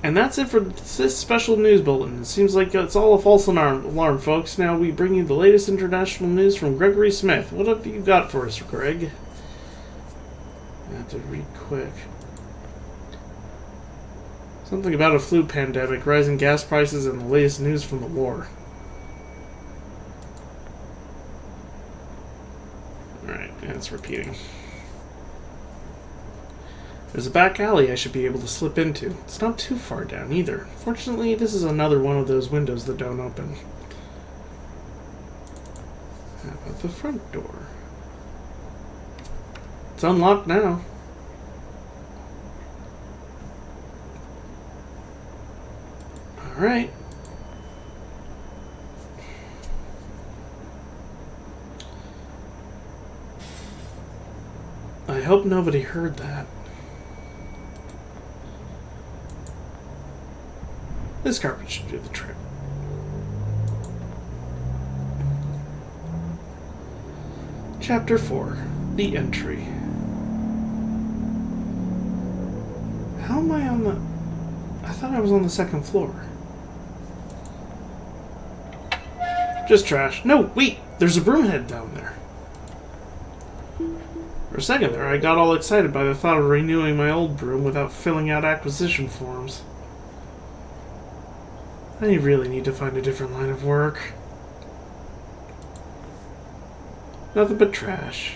And that's it for this special news bulletin. It seems like it's all a false alarm, folks. Now we bring you the latest international news from Gregory Smith. What have you got for us, Greg? I have to read quick. Something about a flu pandemic, rising gas prices, and the latest news from the war. Alright, yeah, it's repeating. There's a back alley I should be able to slip into. It's not too far down either. Fortunately, this is another one of those windows that don't open. How about the front door? It's unlocked now. Alright. I hope nobody heard that. This carpet should do the trick. Chapter 4. The Entry. How am I on the... I thought I was on the second floor. Just trash. No, wait! There's a broomhead down there. For a second there, I got all excited by the thought of renewing my old broom without filling out acquisition forms. I really need to find a different line of work. Nothing but trash.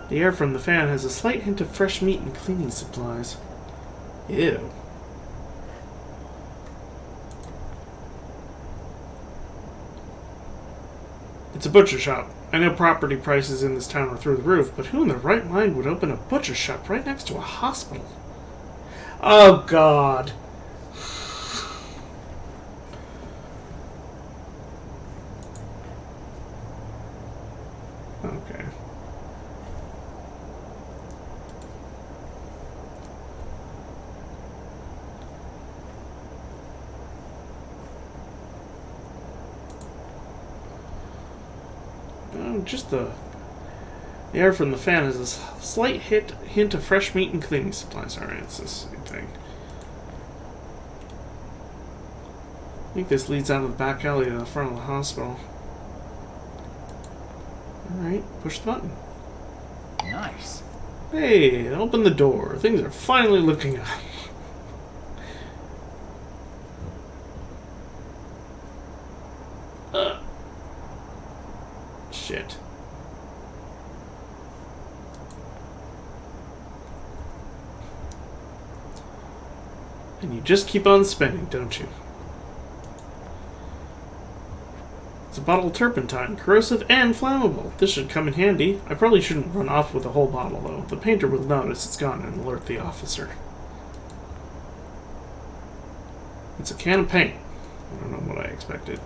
The air from the fan has a slight hint of fresh meat and cleaning supplies. Ew. It's a butcher shop. I know property prices in this town are through the roof, but who in their right mind would open a butcher shop right next to a hospital? Oh, God. Okay. Just the air from the fan has a slight hint of fresh meat and cleaning supplies. Alright, it's the same thing. I think this leads out of the back alley to the front of the hospital. Alright, push the button. Nice. Hey, open the door. Things are finally looking up. Shit. And you just keep on spending, don't you? It's a bottle of turpentine, corrosive and flammable. This should come in handy. I probably shouldn't run off with the whole bottle, though. The painter will notice it's gone and alert the officer. It's a can of paint. I don't know what I expected.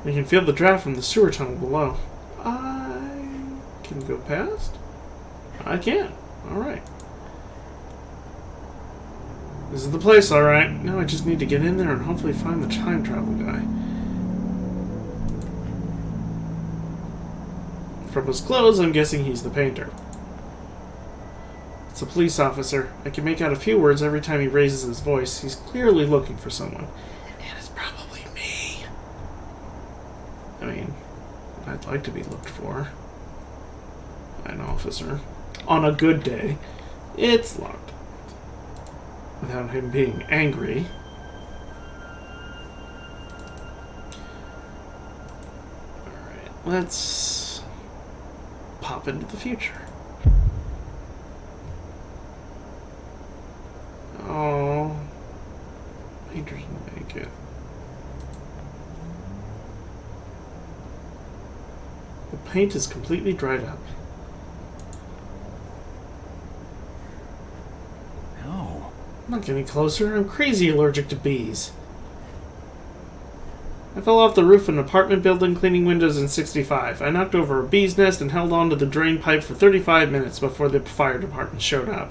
I can feel the draft from the sewer tunnel below. I can go past? I can. Alright. This is the place, alright. Now I just need to get in there and hopefully find the time travel guy. From his clothes, I'm guessing he's the painter. It's a police officer. I can make out a few words every time he raises his voice. He's clearly looking for someone. And it's probably me. I mean, I'd like to be looked for by an officer. On a good day. It's locked. Without him being angry. Alright, let's pop into the future. Oh, painter didn't make it. paint is completely dried up. No. I'm not getting closer. I'm crazy allergic to bees. I fell off the roof of an apartment building cleaning windows in 65. I knocked over a bee's nest and held onto the drain pipe for 35 minutes before the fire department showed up.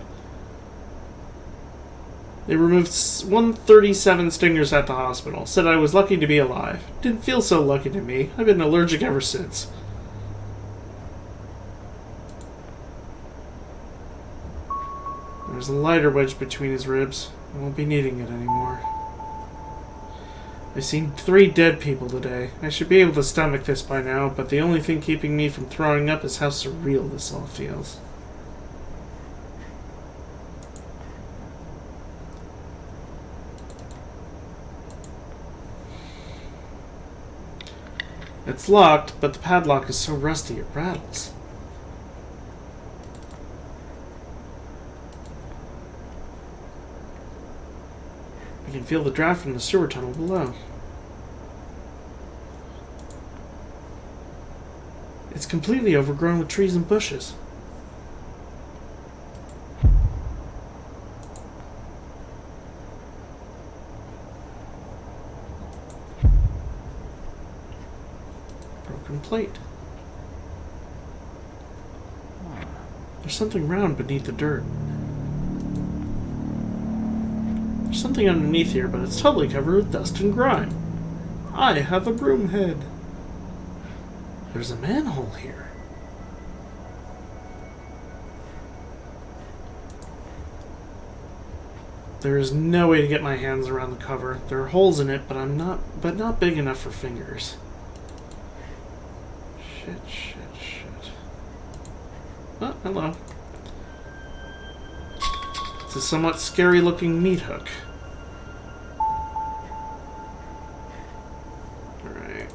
They removed 137 stingers at the hospital. Said I was lucky to be alive. Didn't feel so lucky to me. I've been allergic ever since. There's a lighter wedged between his ribs. I won't be needing it anymore. I've seen 3 dead people today. I should be able to stomach this by now, but the only thing keeping me from throwing up is how surreal this all feels. It's locked, but the padlock is so rusty it rattles. I can feel the draft from the sewer tunnel below. It's completely overgrown with trees and bushes. Broken plate. There's something round beneath the dirt. There's something underneath here, but it's totally covered with dust and grime. I have a broom head. There's a manhole here. There is no way to get my hands around the cover. There are holes in it, but not big enough for fingers. Shit. Oh, hello. It's a somewhat scary looking meat hook. Alright.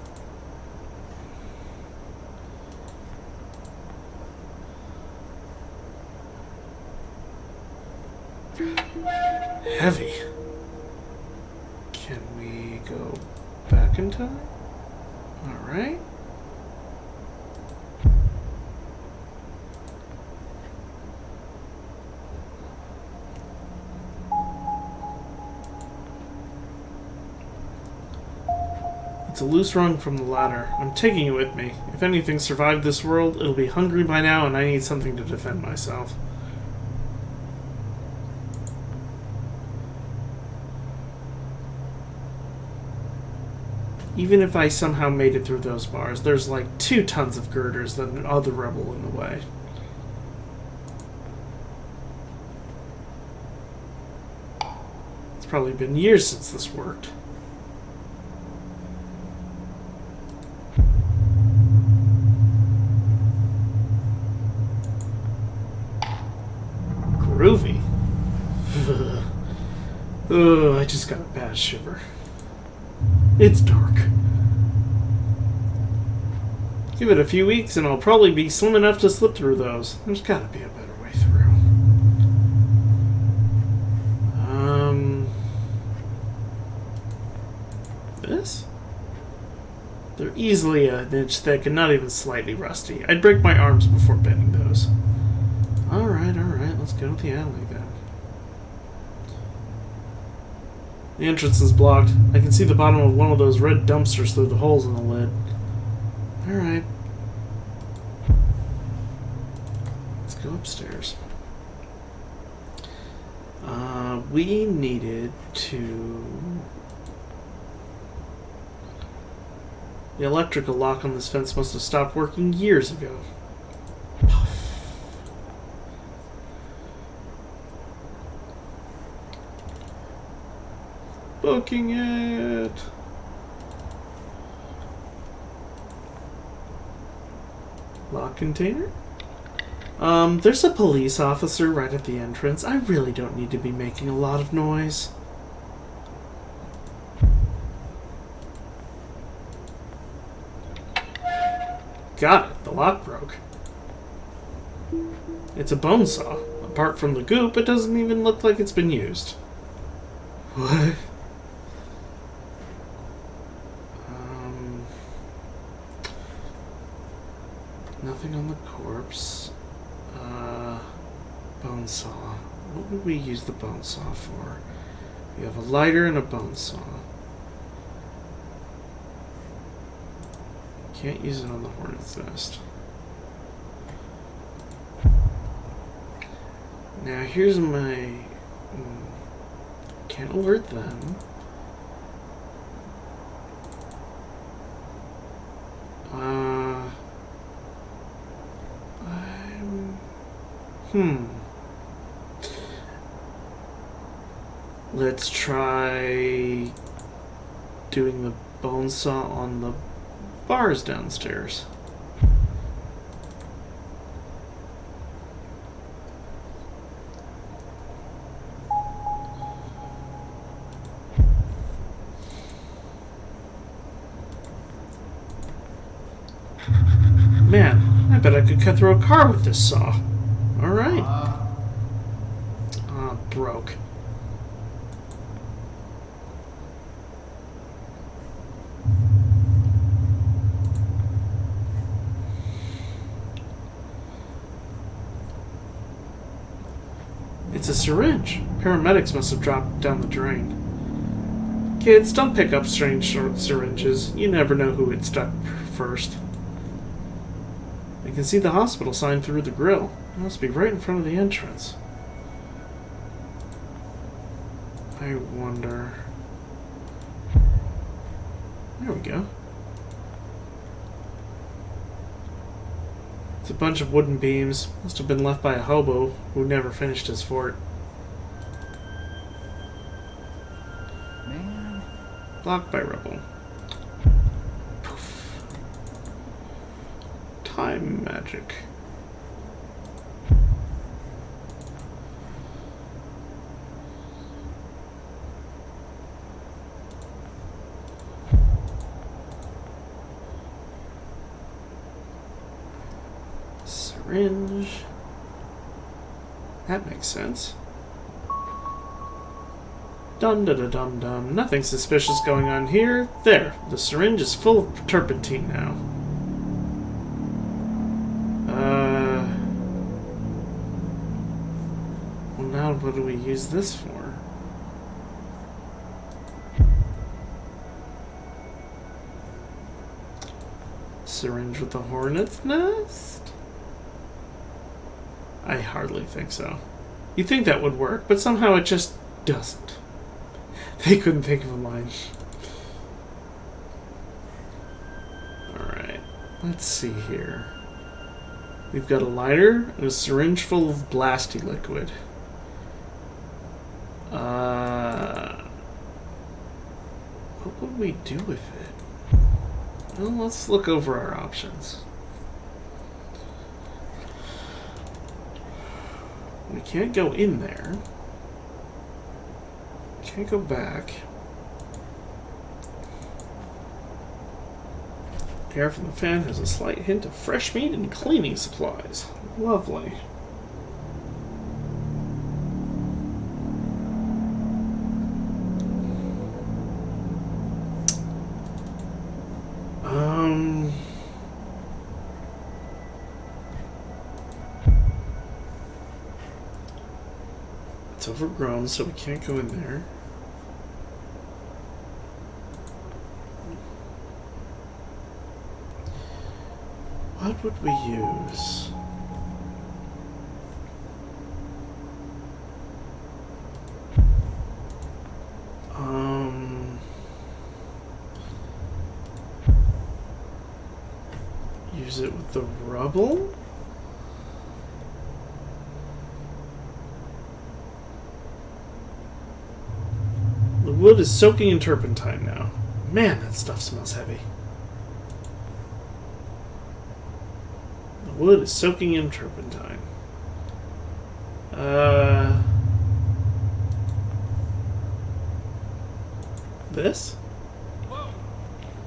Heavy. Can we go back in time? Alright. It's a loose rung from the ladder. I'm taking it with me. If anything survived this world, it'll be hungry by now, and I need something to defend myself. Even if I somehow made it through those bars, there's like 2 tons of girders that other rebel in the way. It's probably been years since this worked. Groovy. Ugh, I just got a bad shiver. It's dark. Give it a few weeks and I'll probably be slim enough to slip through those. There's gotta be a better way through. This? They're easily an inch thick and not even slightly rusty. I'd break my arms before bending those. Alright, let's go to the alley then. The entrance is blocked. I can see the bottom of one of those red dumpsters through the holes in the lid. Alright. Let's go upstairs. We needed to... The electrical lock on this fence must have stopped working years ago. Booking it. Lock container? There's a police officer right at the entrance. I really don't need to be making a lot of noise. Got it. The lock broke. It's a bone saw. Apart from the goop, it doesn't even look like it's been used. What? bone saw. What would we use the bone saw for? We have a lighter and a bone saw. Can't use it on the hornet's nest. Now here's my... Can't alert them. Let's try doing the bone saw on the bars downstairs. Man, I bet I could cut through a car with this saw. Alright. Broke. It's a syringe. Paramedics must have dropped down the drain. Kids, don't pick up strange short syringes. You never know who it stuck first. I can see the hospital sign through the grill. It must be right in front of the entrance. I wonder... There we go. It's a bunch of wooden beams. Must have been left by a hobo who never finished his fort. Man. Blocked by rubble. Poof. Time magic. Syringe. That makes sense. Dum da da dum dum. Nothing suspicious going on here. There. The syringe is full of turpentine now. Well, now what do we use this for? Syringe with the hornet's nest? I hardly think so. You'd think that would work, but somehow it just doesn't. They couldn't think of a line. Alright, let's see here. We've got a lighter and a syringe full of blasty liquid. What would we do with it? Well, let's look over our options. We can't go in there. Can't go back. The air from the fan has a slight hint of fresh meat and cleaning supplies. Lovely. It's overgrown, so we can't go in there. What would we use? Use it with the rubble? The wood is soaking in turpentine now. Man, that stuff smells heavy. The wood is soaking in turpentine. This?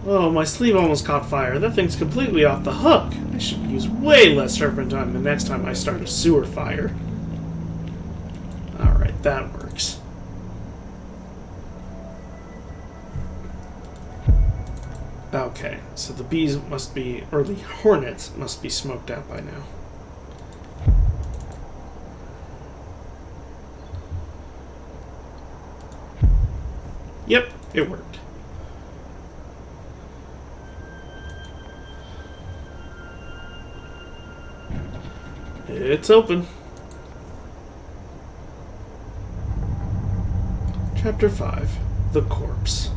Oh, my sleeve almost caught fire. That thing's completely off the hook. I should use way less turpentine the next time I start a sewer fire. Alright, that works. Okay, so the bees must be, or the hornets must be smoked out by now. Yep, it worked. It's open. Chapter 5. The Corpse.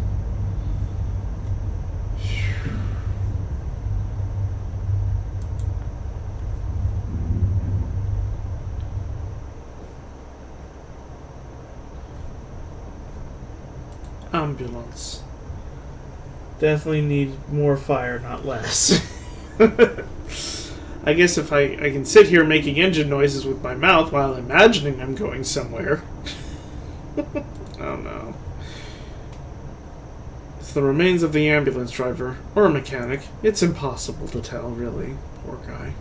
Ambulance. Definitely need more fire, not less. I guess if I can sit here making engine noises with my mouth while imagining I'm going somewhere. Oh no. It's the remains of the ambulance driver, or mechanic. It's impossible to tell, really. Poor guy.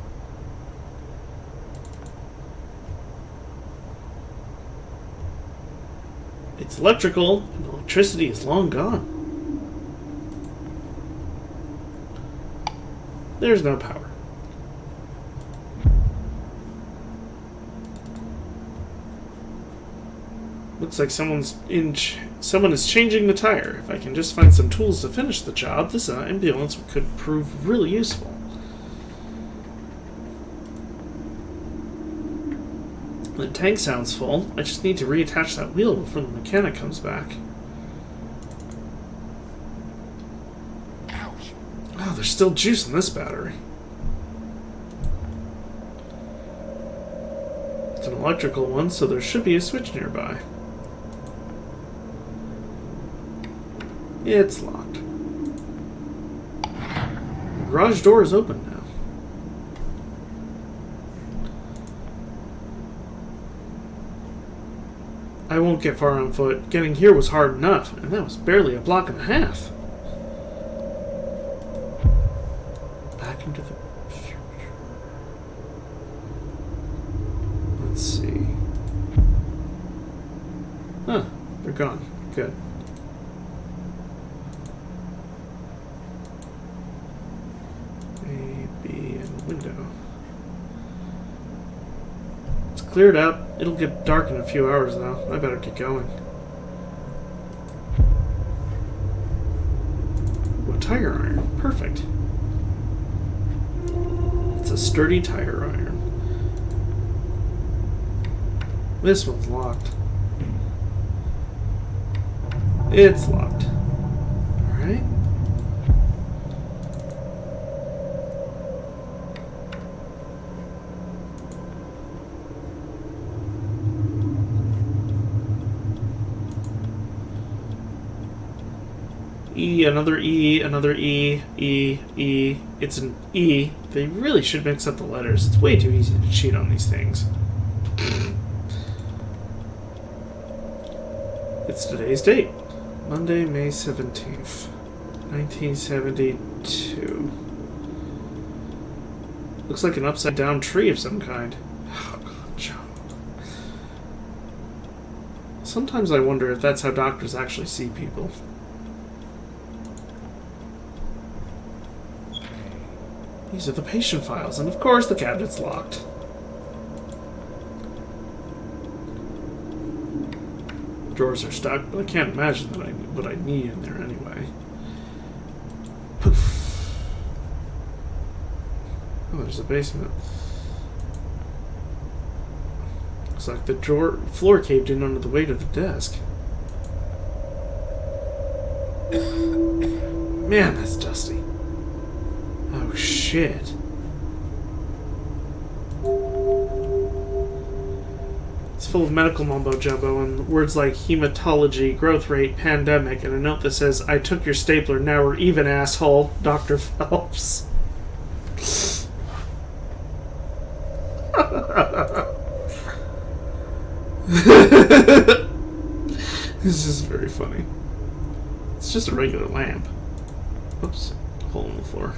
It's electrical, and electricity is long gone. There's no power. Looks like someone is changing the tire. If I can just find some tools to finish the job, this ambulance could prove really useful. The tank sounds full. I just need to reattach that wheel before the mechanic comes back. Ouch. Oh, there's still juice in this battery. It's an electrical one, so there should be a switch nearby. It's locked. The garage door is open now. I won't get far on foot. Getting here was hard enough, and that was barely a block and a half. Back into the... Let's see. Huh, they're gone. Good. A, B, and window. It's cleared up. It'll get dark in a few hours, though. I better get going. Ooh, a tire iron. Perfect. It's a sturdy tire iron. This one's locked. It's locked. Alright. E, another E, another E, E, E. It's an E. They really should mix up the letters. It's way too easy to cheat on these things. It's today's date. Monday, May 17th, 1972. Looks like an upside down tree of some kind. Oh, God, Joe. Sometimes I wonder if that's how doctors actually see people. These are the patient files, and of course the cabinet's locked. Drawers are stuck, but I can't imagine what I need in there anyway. Poof. Oh, there's a basement. Looks like the floor caved in under the weight of the desk. Man, that's dusty. Oh, shit. It's full of medical mumbo-jumbo and words like hematology, growth rate, pandemic, and a note that says, I took your stapler, now we're even, asshole. Dr. Phelps. This is very funny. It's just a regular lamp. Oops. Hole in the floor.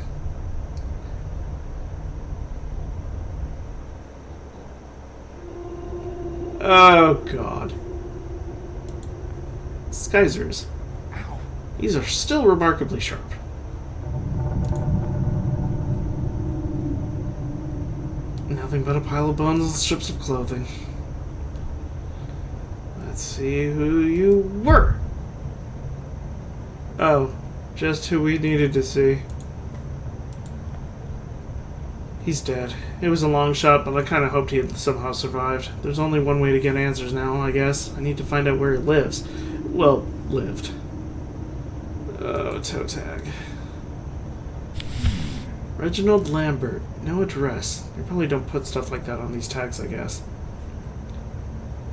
Oh, God. Skeizers. Ow. These are still remarkably sharp. Nothing but a pile of bones and strips of clothing. Let's see who you were. Oh, just who we needed to see. He's dead. It was a long shot, but I kind of hoped he had somehow survived. There's only one way to get answers now, I guess. I need to find out where he lives. Well, lived. Oh, toe tag. Reginald Lambert. No address. They probably don't put stuff like that on these tags, I guess.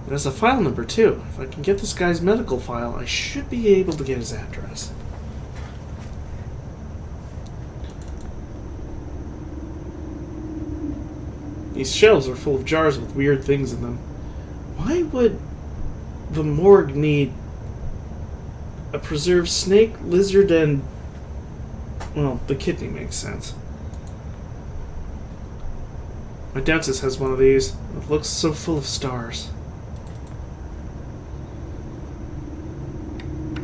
It has a file number, too. If I can get this guy's medical file, I should be able to get his address. These shelves are full of jars with weird things in them. Why would the morgue need a preserved snake, lizard, and... well, the kidney makes sense. My dentist has one of these. It looks so full of stars.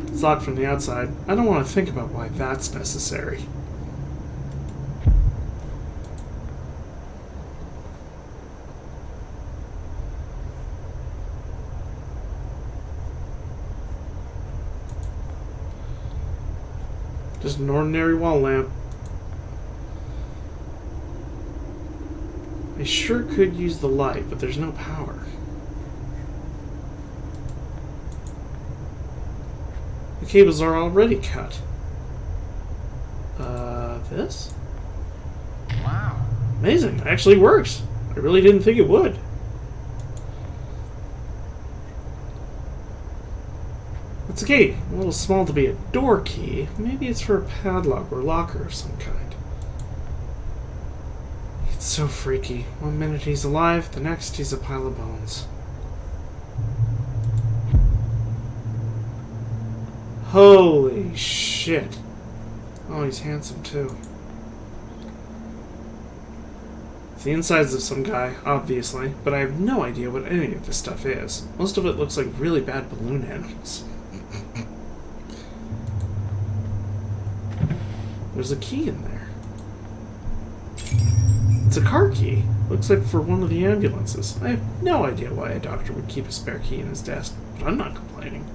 It's locked from the outside. I don't want to think about why that's necessary. Just an ordinary wall lamp. I sure could use the light, but there's no power. The cables are already cut. This? Wow. Amazing. It actually works. I really didn't think it would. It's a key. A little small to be a door key. Maybe it's for a padlock or locker of some kind. It's so freaky. One minute he's alive, the next he's a pile of bones. Holy shit. Oh, he's handsome too. It's the insides of some guy, obviously, but I have no idea what any of this stuff is. Most of it looks like really bad balloon animals. There's a key in there. It's a car key. Looks like for one of the ambulances. I have no idea why a doctor would keep a spare key in his desk, but I'm not complaining.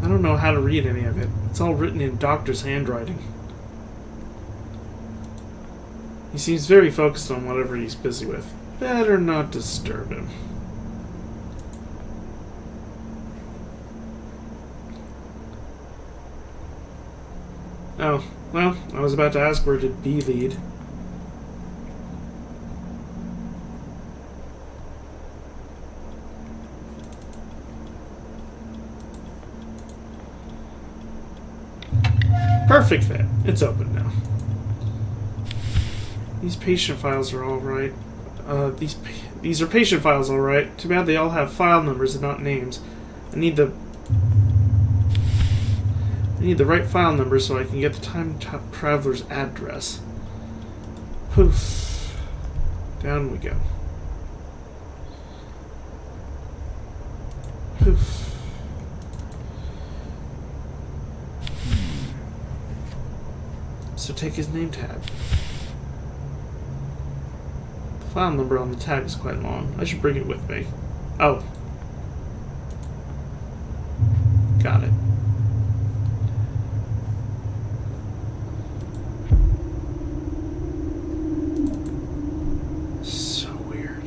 I don't know how to read any of it. It's all written in doctor's handwriting. He seems very focused on whatever he's busy with. Better not disturb him. Oh, well, I was about to ask where did B lead. Perfect fit. It's open now. These patient files are all right. These are patient files, all right. Too bad they all have file numbers and not names. I need the right file number so I can get the time traveler's address. Poof. Down we go. Poof. So take his name tag. The file number on the tag is quite long. I should bring it with me. Oh. Got it. So weird.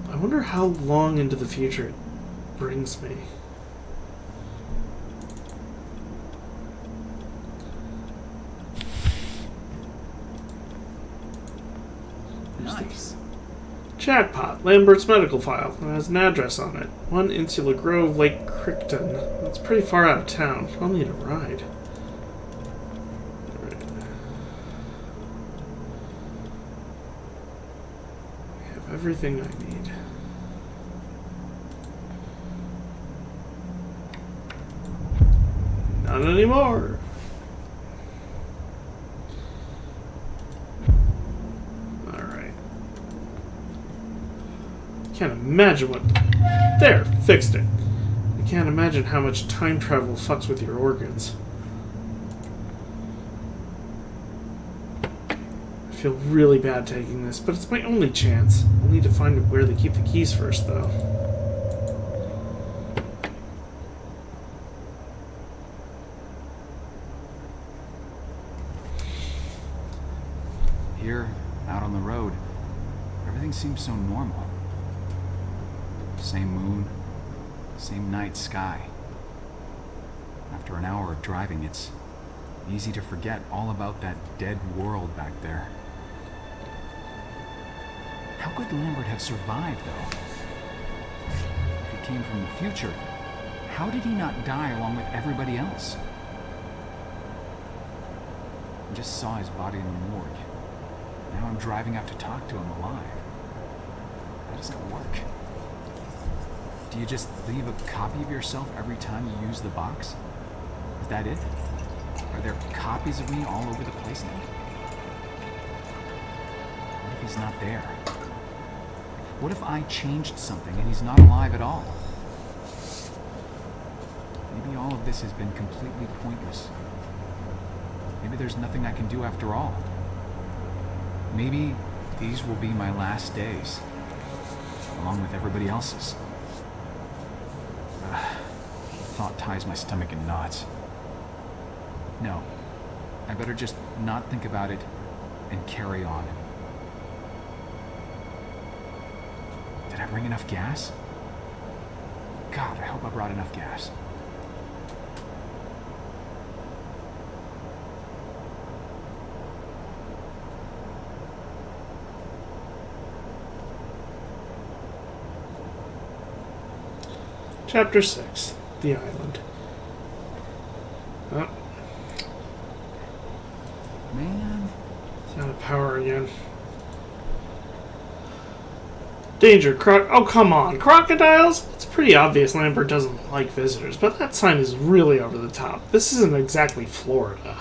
I wonder how long into the future it brings me. Nice. Jackpot. Lambert's medical file. It has an address on it. 1 Insula Grove, Lake Crichton. That's pretty far out of town. I'll need a ride. I have everything I need. Not anymore. Can't imagine what... There! Fixed it. I can't imagine how much time travel fucks with your organs. feel really bad taking this, but it's my only chance. I'll need to find where they keep the keys first, though. Here, out on the road, everything seems so normal. Same moon, same night sky. After an hour of driving, it's easy to forget all about that dead world back there. How could Lambert have survived, though? If he came from the future, how did he not die along with everybody else? I just saw his body in the morgue. Now I'm driving out to talk to him alive. How does that work? Do you just leave a copy of yourself every time you use the box? Is that it? Are there copies of me all over the place now? What if he's not there? What if I changed something and he's not alive at all? Maybe all of this has been completely pointless. Maybe there's nothing I can do after all. Maybe these will be my last days, along with everybody else's. Thought ties my stomach in knots. No, I better just not think about it and carry on. Did I bring enough gas? God, I hope I brought enough gas. Chapter 6. The Island. Oh. Man. It's out of power again. Danger, oh, come on. Crocodiles? It's pretty obvious Lambert doesn't like visitors, but that sign is really over the top. This isn't exactly Florida.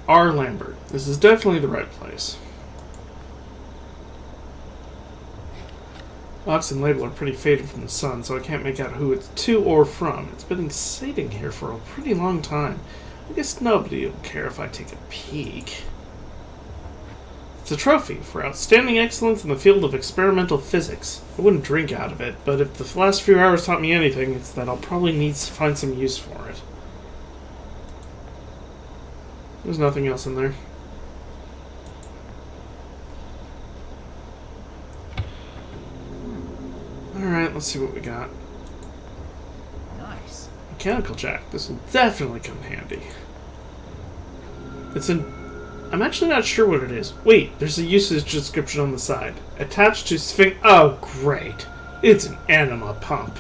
R. Lambert. This is definitely the right place. Box and label are pretty faded from the sun, so I can't make out who it's to or from. It's been sitting here for a pretty long time. I guess nobody will care if I take a peek. It's a trophy for outstanding excellence in the field of experimental physics. I wouldn't drink out of it, but if the last few hours taught me anything, it's that I'll probably need to find some use for it. There's nothing else in there. Alright, let's see what we got. Nice. Mechanical jack. This will definitely come in handy. It's in... I'm actually not sure what it is. Wait, there's a usage description on the side. Attached to Sphinx... Oh, great. It's an anima pump.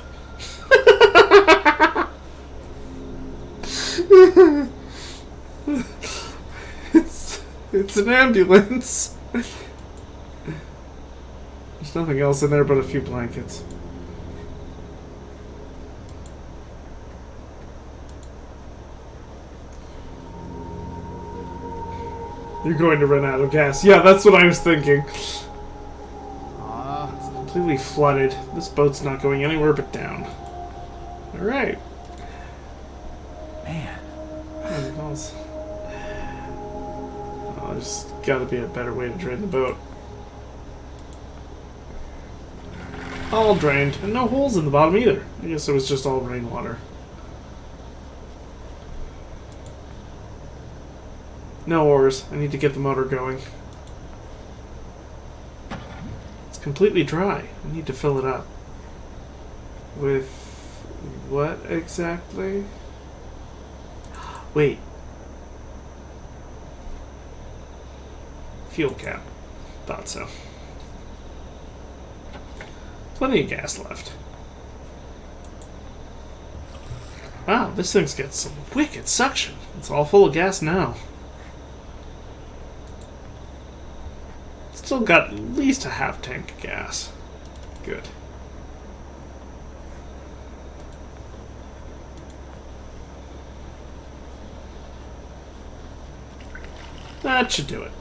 It's an ambulance. There's nothing else in there but a few blankets. You're going to run out of gas. Yeah, that's what I was thinking. It's completely flooded. This boat's not going anywhere but down. Alright. Man. Oh, there's gotta be a better way to drain the boat. All drained, and no holes in the bottom either. I guess it was just all rainwater. No oars. I need to get the motor going. It's completely dry. I need to fill it up. With what exactly? Wait. Fuel cap. Thought so. Plenty of gas left. Wow, this thing's got some wicked suction. It's all full of gas now. Still got at least a half tank of gas. Good. That should do it.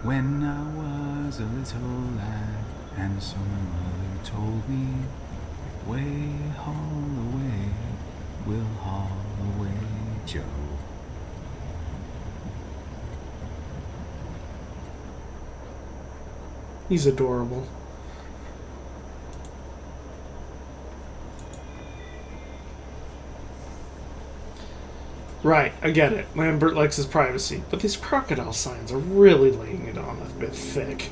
When I was a little lad, and some mother told me, way all the way will haul away Joe. He's adorable. Right, I get it. Lambert likes his privacy, but these crocodile signs are really laying it on a bit thick.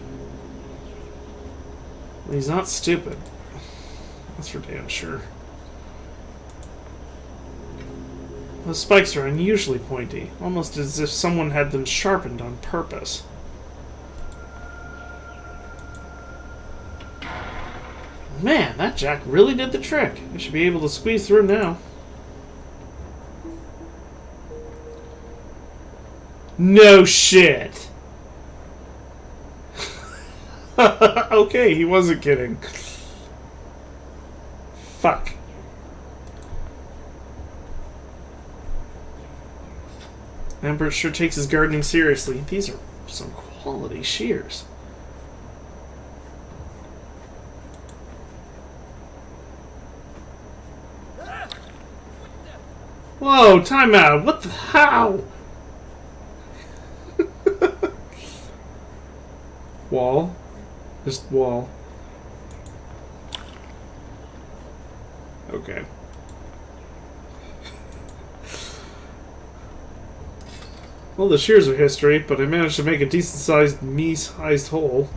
He's not stupid. That's for damn sure. The spikes are unusually pointy, almost as if someone had them sharpened on purpose. Man, that jack really did the trick. I should be able to squeeze through now. No shit! Okay, he wasn't kidding. Fuck. Lambert sure takes his gardening seriously. These are some quality shears. Whoa, time out. What the how? Wall. Just wall. Okay. Well, the shears are history, but I managed to make a decent-sized, me-sized hole.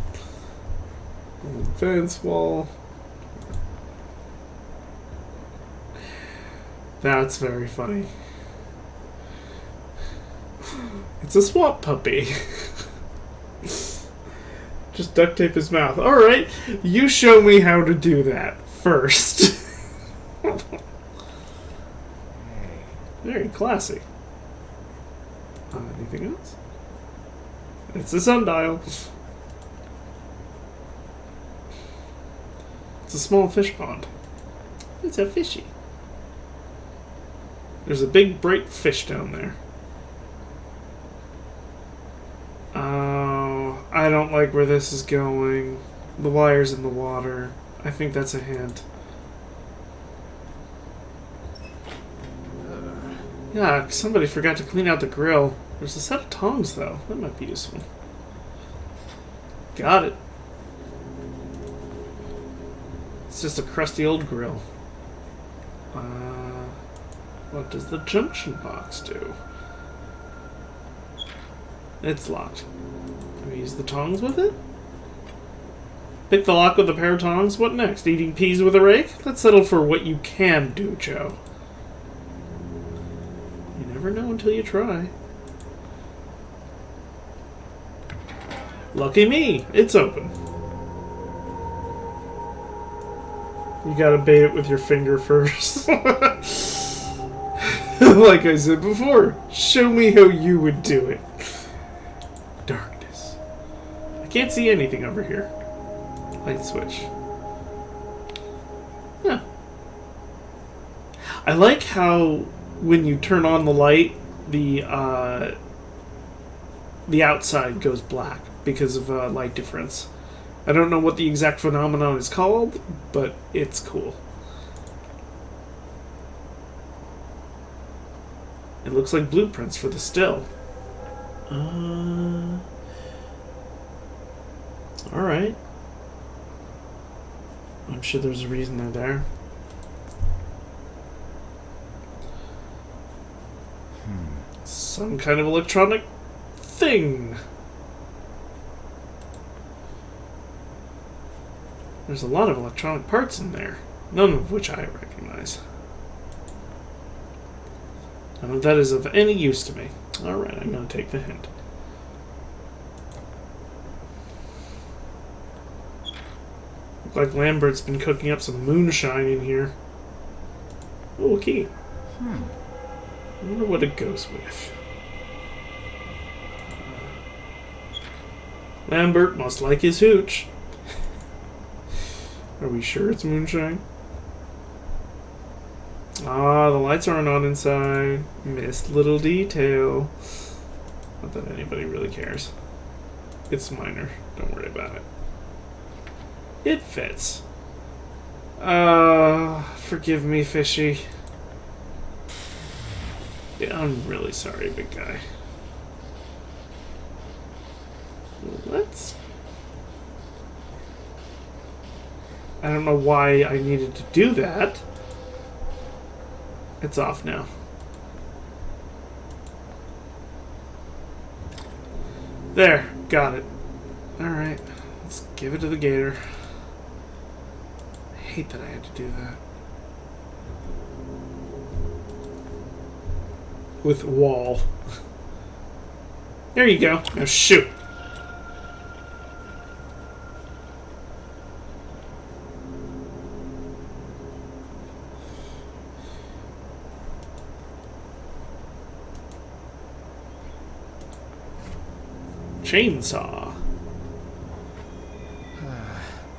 Fence, wall. That's very funny. It's a swamp puppy. Just duct tape his mouth. Alright, you show me how to do that first. Very classy. Anything else? It's a sundial. It's a small fish pond. It's a fishy. There's a big bright fish down there. Oh, I don't like where this is going. The wire's in the water. I think that's a hint. Yeah, somebody forgot to clean out the grill. There's a set of tongs, though. That might be useful. Got it. It's just a crusty old grill. What does the junction box do? It's locked. Can we use the tongs with it? Pick the lock with a pair of tongs? What next? Eating peas with a rake? Let's settle for what you can do, Joe. You never know until you try. Lucky me! It's open. You gotta bait it with your finger first. Like I said before, show me how you would do it. Darkness. I can't see anything over here. Light switch. Huh. I like how when you turn on the light, the outside goes black because of light difference. I don't know what the exact phenomenon is called, but it's cool. It looks like blueprints for the still. Alright. I'm sure there's a reason they're there. Some kind of electronic thing. There's a lot of electronic parts in there, none of which I recognize. None of that is of any use to me. Alright, I'm going to take the hint. Look like Lambert's been cooking up some moonshine in here. Oh, a key. I wonder what it goes with. Lambert must like his hooch. Are we sure it's moonshine? Ah, the lights aren't on inside. Missed little detail. Not that anybody really cares. It's minor. Don't worry about it. It fits. Forgive me, fishy. Yeah, I'm really sorry, big guy. Let's... I don't know why I needed to do that. It's off now. There, got it. Alright, let's give it to the gator. I hate that I had to do that. With wall. There you go. Now shoot. Chainsaw.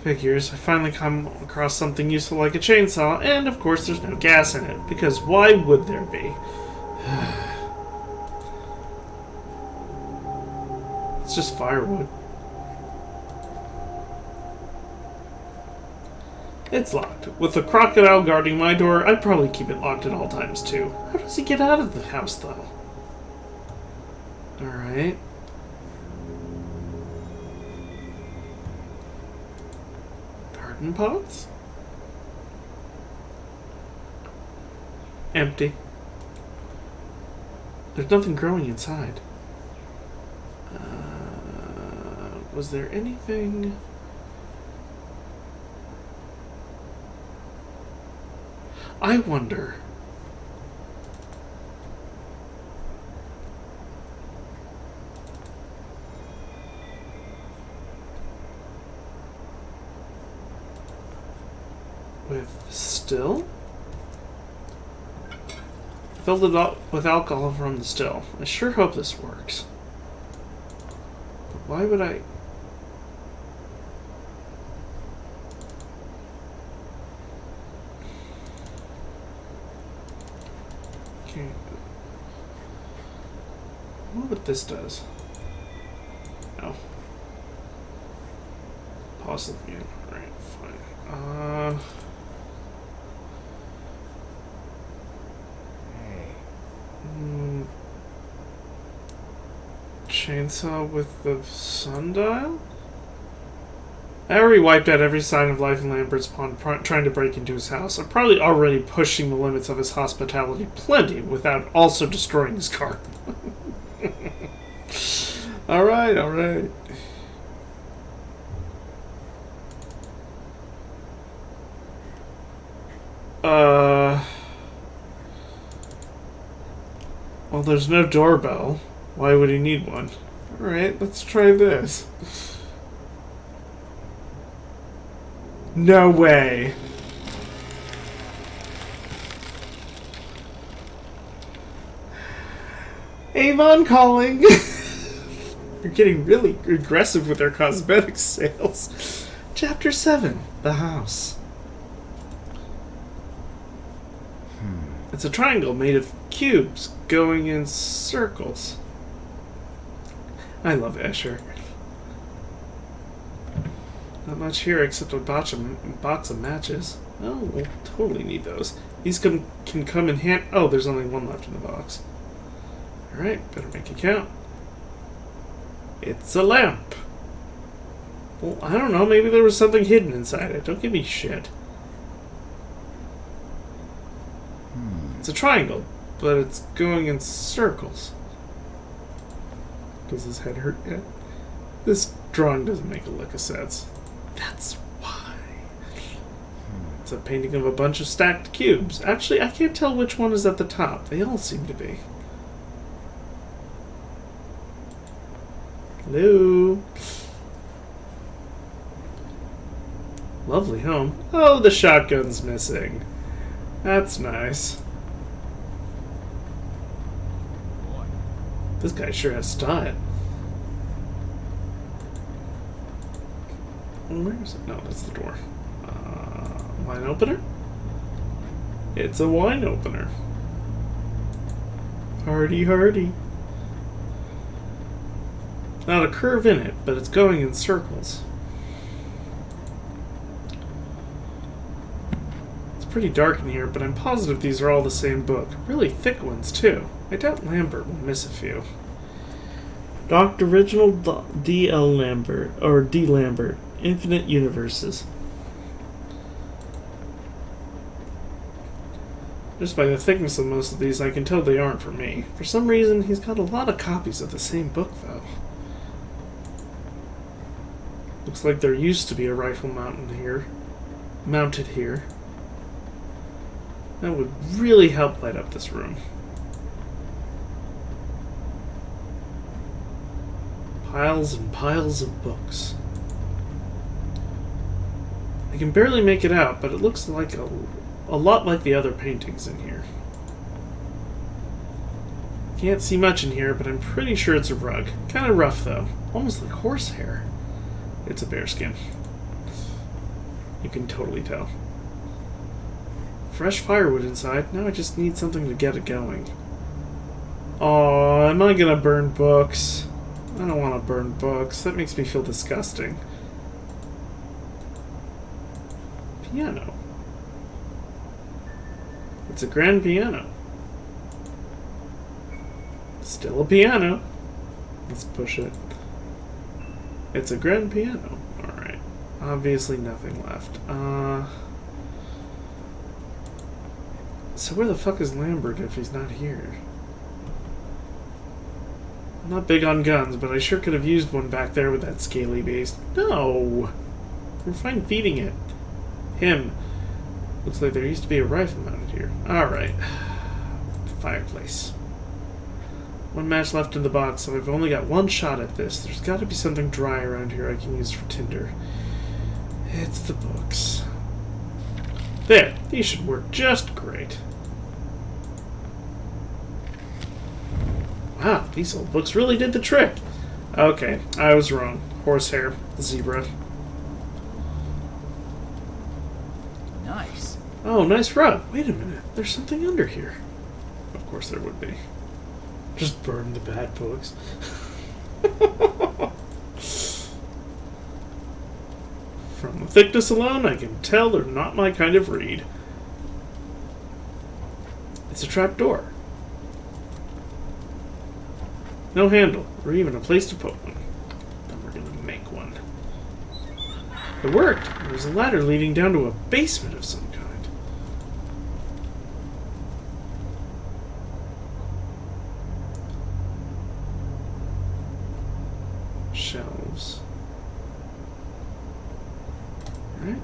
Figures. I finally come across something useful like a chainsaw, and of course there's no gas in it, because why would there be? It's just firewood. It's locked. With the crocodile guarding my door, I'd probably keep it locked at all times too. How does he get out of the house though? Alright. Garden pots? Empty. There's nothing growing inside. Was there anything... I wonder... with still? Filled it up with alcohol from the still. I sure hope this works. But why would I... Okay. I wonder what this does. No. Possibly. Alright, fine. Chainsaw with the sundial? I already wiped out every sign of life in Lambert's Pond trying to break into his house. I'm probably already pushing the limits of his hospitality plenty without also destroying his car. Alright, alright. Well, there's no doorbell. Why would he need one? Alright, let's try this. No way. Avon calling. You're getting really aggressive with their cosmetic sales. Chapter 7, The House. It's a triangle made of cubes going in circles. I love Escher. Not much here except a box of matches. Oh, we'll totally need those. These can come in hand. Oh, there's only one left in the box. Alright, better make it count. It's a lamp. Well, I don't know. Maybe there was something hidden inside it. Don't give me shit. It's a triangle, but it's going in circles. Does his head hurt yet? This drawing doesn't make a lick of sense. That's why. It's a painting of a bunch of stacked cubes. Actually, I can't tell which one is at the top. They all seem to be. Hello? Lovely home. Oh, the shotgun's missing. That's nice. This guy sure has style. Where is it? No, that's the door. Wine opener? It's a wine opener. Hardy, hardy. Not a curve in it, but it's going in circles. It's pretty dark in here, but I'm positive these are all the same book. Really thick ones, too. I doubt Lambert will miss a few. Dr. Reginald D. L. Lambert, or D. Lambert, Infinite Universes. Just by the thickness of most of these, I can tell they aren't for me. For some reason, he's got a lot of copies of the same book, though. Looks like there used to be a rifle mounted here. That would really help light up this room. Piles and piles of books. I can barely make it out, but it looks like a lot like the other paintings in here. Can't see much in here, but I'm pretty sure it's a rug. Kind of rough, though. Almost like horsehair. It's a bearskin. You can totally tell. Fresh firewood inside. Now I just need something to get it going. Oh, am I gonna burn books? I don't want to burn books. That makes me feel disgusting. Piano. It's a grand piano. Still a piano. Let's push it. It's a grand piano. Alright. Obviously nothing left. So where the fuck is Lambert if he's not here? I'm not big on guns, but I sure could have used one back there with that scaly beast. No! We're fine feeding it. Him. Looks like there used to be a rifle mounted here. Alright. Fireplace. One match left in the box, so I've only got one shot at this. There's got to be something dry around here I can use for tinder. It's the books. There! These should work just great. Wow, these old books really did the trick. Okay, I was wrong. Horsehair, zebra. Nice. Oh, nice rug. Wait a minute. There's something under here. Of course there would be. Just burn the bad books. From the thickness alone, I can tell they're not my kind of read. It's a trap door. No handle, or even a place to put one. Then we're gonna make one. It worked! There's a ladder leading down to a basement of some kind. Shelves. Alright.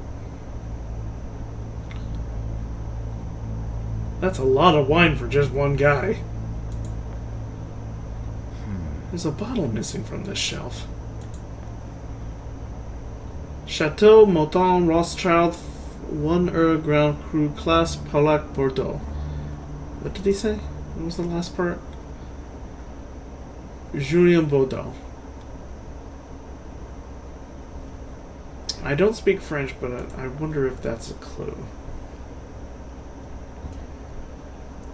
That's a lot of wine for just one guy. There's a bottle missing from this shelf. Chateau Mouton Rothschild 1 Grand Cru Classe Polac Bordeaux. What did he say? What was the last part? Julien Bordeaux. I don't speak French, but I wonder if that's a clue.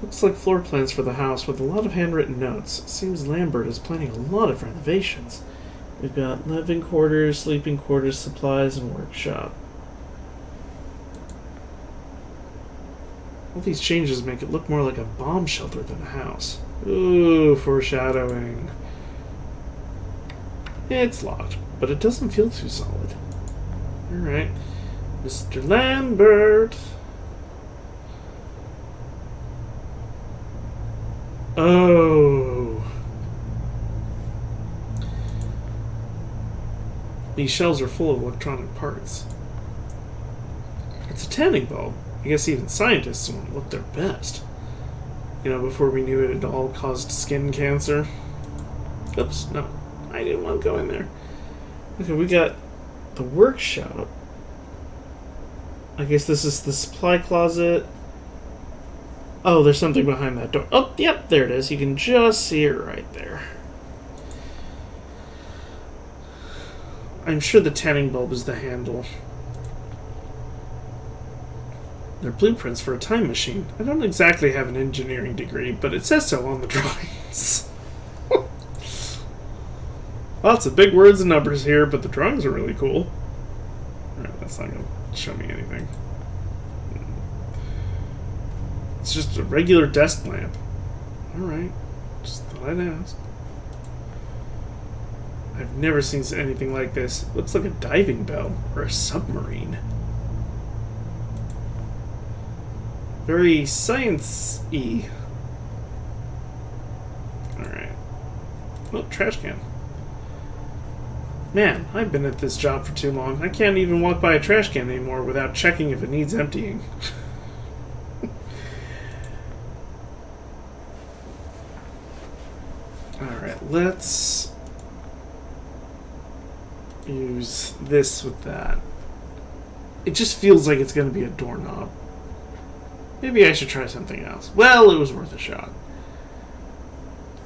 Looks like floor plans for the house with a lot of handwritten notes. Seems Lambert is planning a lot of renovations. We've got living quarters, sleeping quarters, supplies, and workshop. All these changes make it look more like a bomb shelter than a house. Ooh, foreshadowing. It's locked, but it doesn't feel too solid. Alright. Mr. Lambert. Oh. These shelves are full of electronic parts. It's a tanning bulb. I guess even scientists want to look their best. You know, before we knew it had all caused skin cancer. Oops, no. I didn't want to go in there. Okay, we got the workshop. I guess this is the supply closet. Oh, there's something behind that door. Oh, yep, there it is. You can just see it right there. I'm sure the tanning bulb is the handle. They're blueprints for a time machine. I don't exactly have an engineering degree, but it says so on the drawings. Lots of big words and numbers here, but the drawings are really cool. Alright, that's not going to show me anything. It's just a regular desk lamp. Alright. Just thought I'd ask. I've never seen anything like this. Looks like a diving bell or a submarine. Very science-y. Alright. Oh, trash can. Man, I've been at this job for too long. I can't even walk by a trash can anymore without checking if it needs emptying. Alright, let's use this with that. It just feels like it's going to be a doorknob. Maybe I should try something else. Well, it was worth a shot.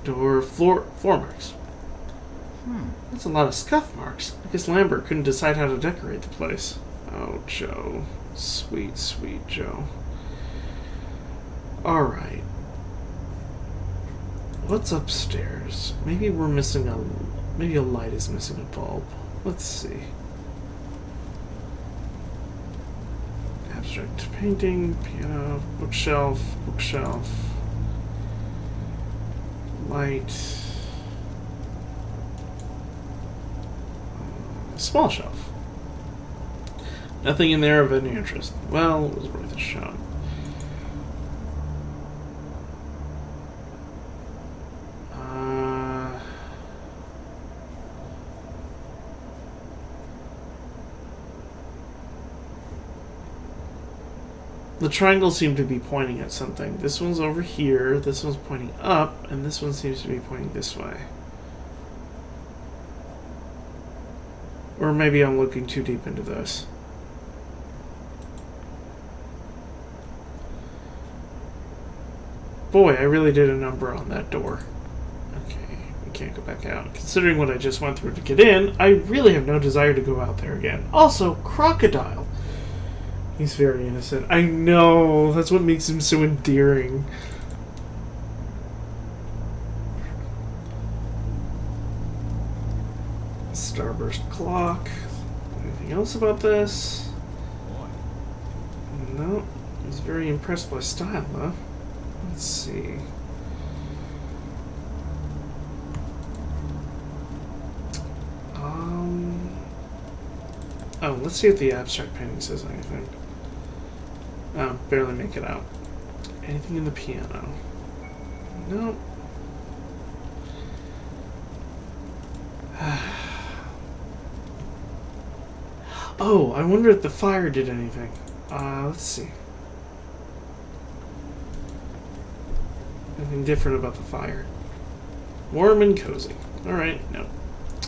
Door, floor marks. That's a lot of scuff marks. I guess Lambert couldn't decide how to decorate the place. Oh, Joe. Sweet, sweet Joe. Alright. What's upstairs? Maybe we're missing maybe a light is missing a bulb. Let's see. Abstract painting, piano, bookshelf, light, small shelf. Nothing in there of any interest. Well, it was worth a shot. The triangles seem to be pointing at something. This one's over here, this one's pointing up, and this one seems to be pointing this way. Or maybe I'm looking too deep into this. Boy, I really did a number on that door. Okay, we can't go back out. Considering what I just went through to get in, I really have no desire to go out there again. Also, crocodile. He's very innocent. I know. That's what makes him so endearing. Starburst clock. Anything else about this? No. He's very impressed by style, though. Let's see. Oh, let's see if the abstract painting says anything. Oh, barely make it out. Anything in the piano? Nope. Oh, I wonder if the fire did anything. Let's see. Anything different about the fire? Warm and cozy. Alright, no.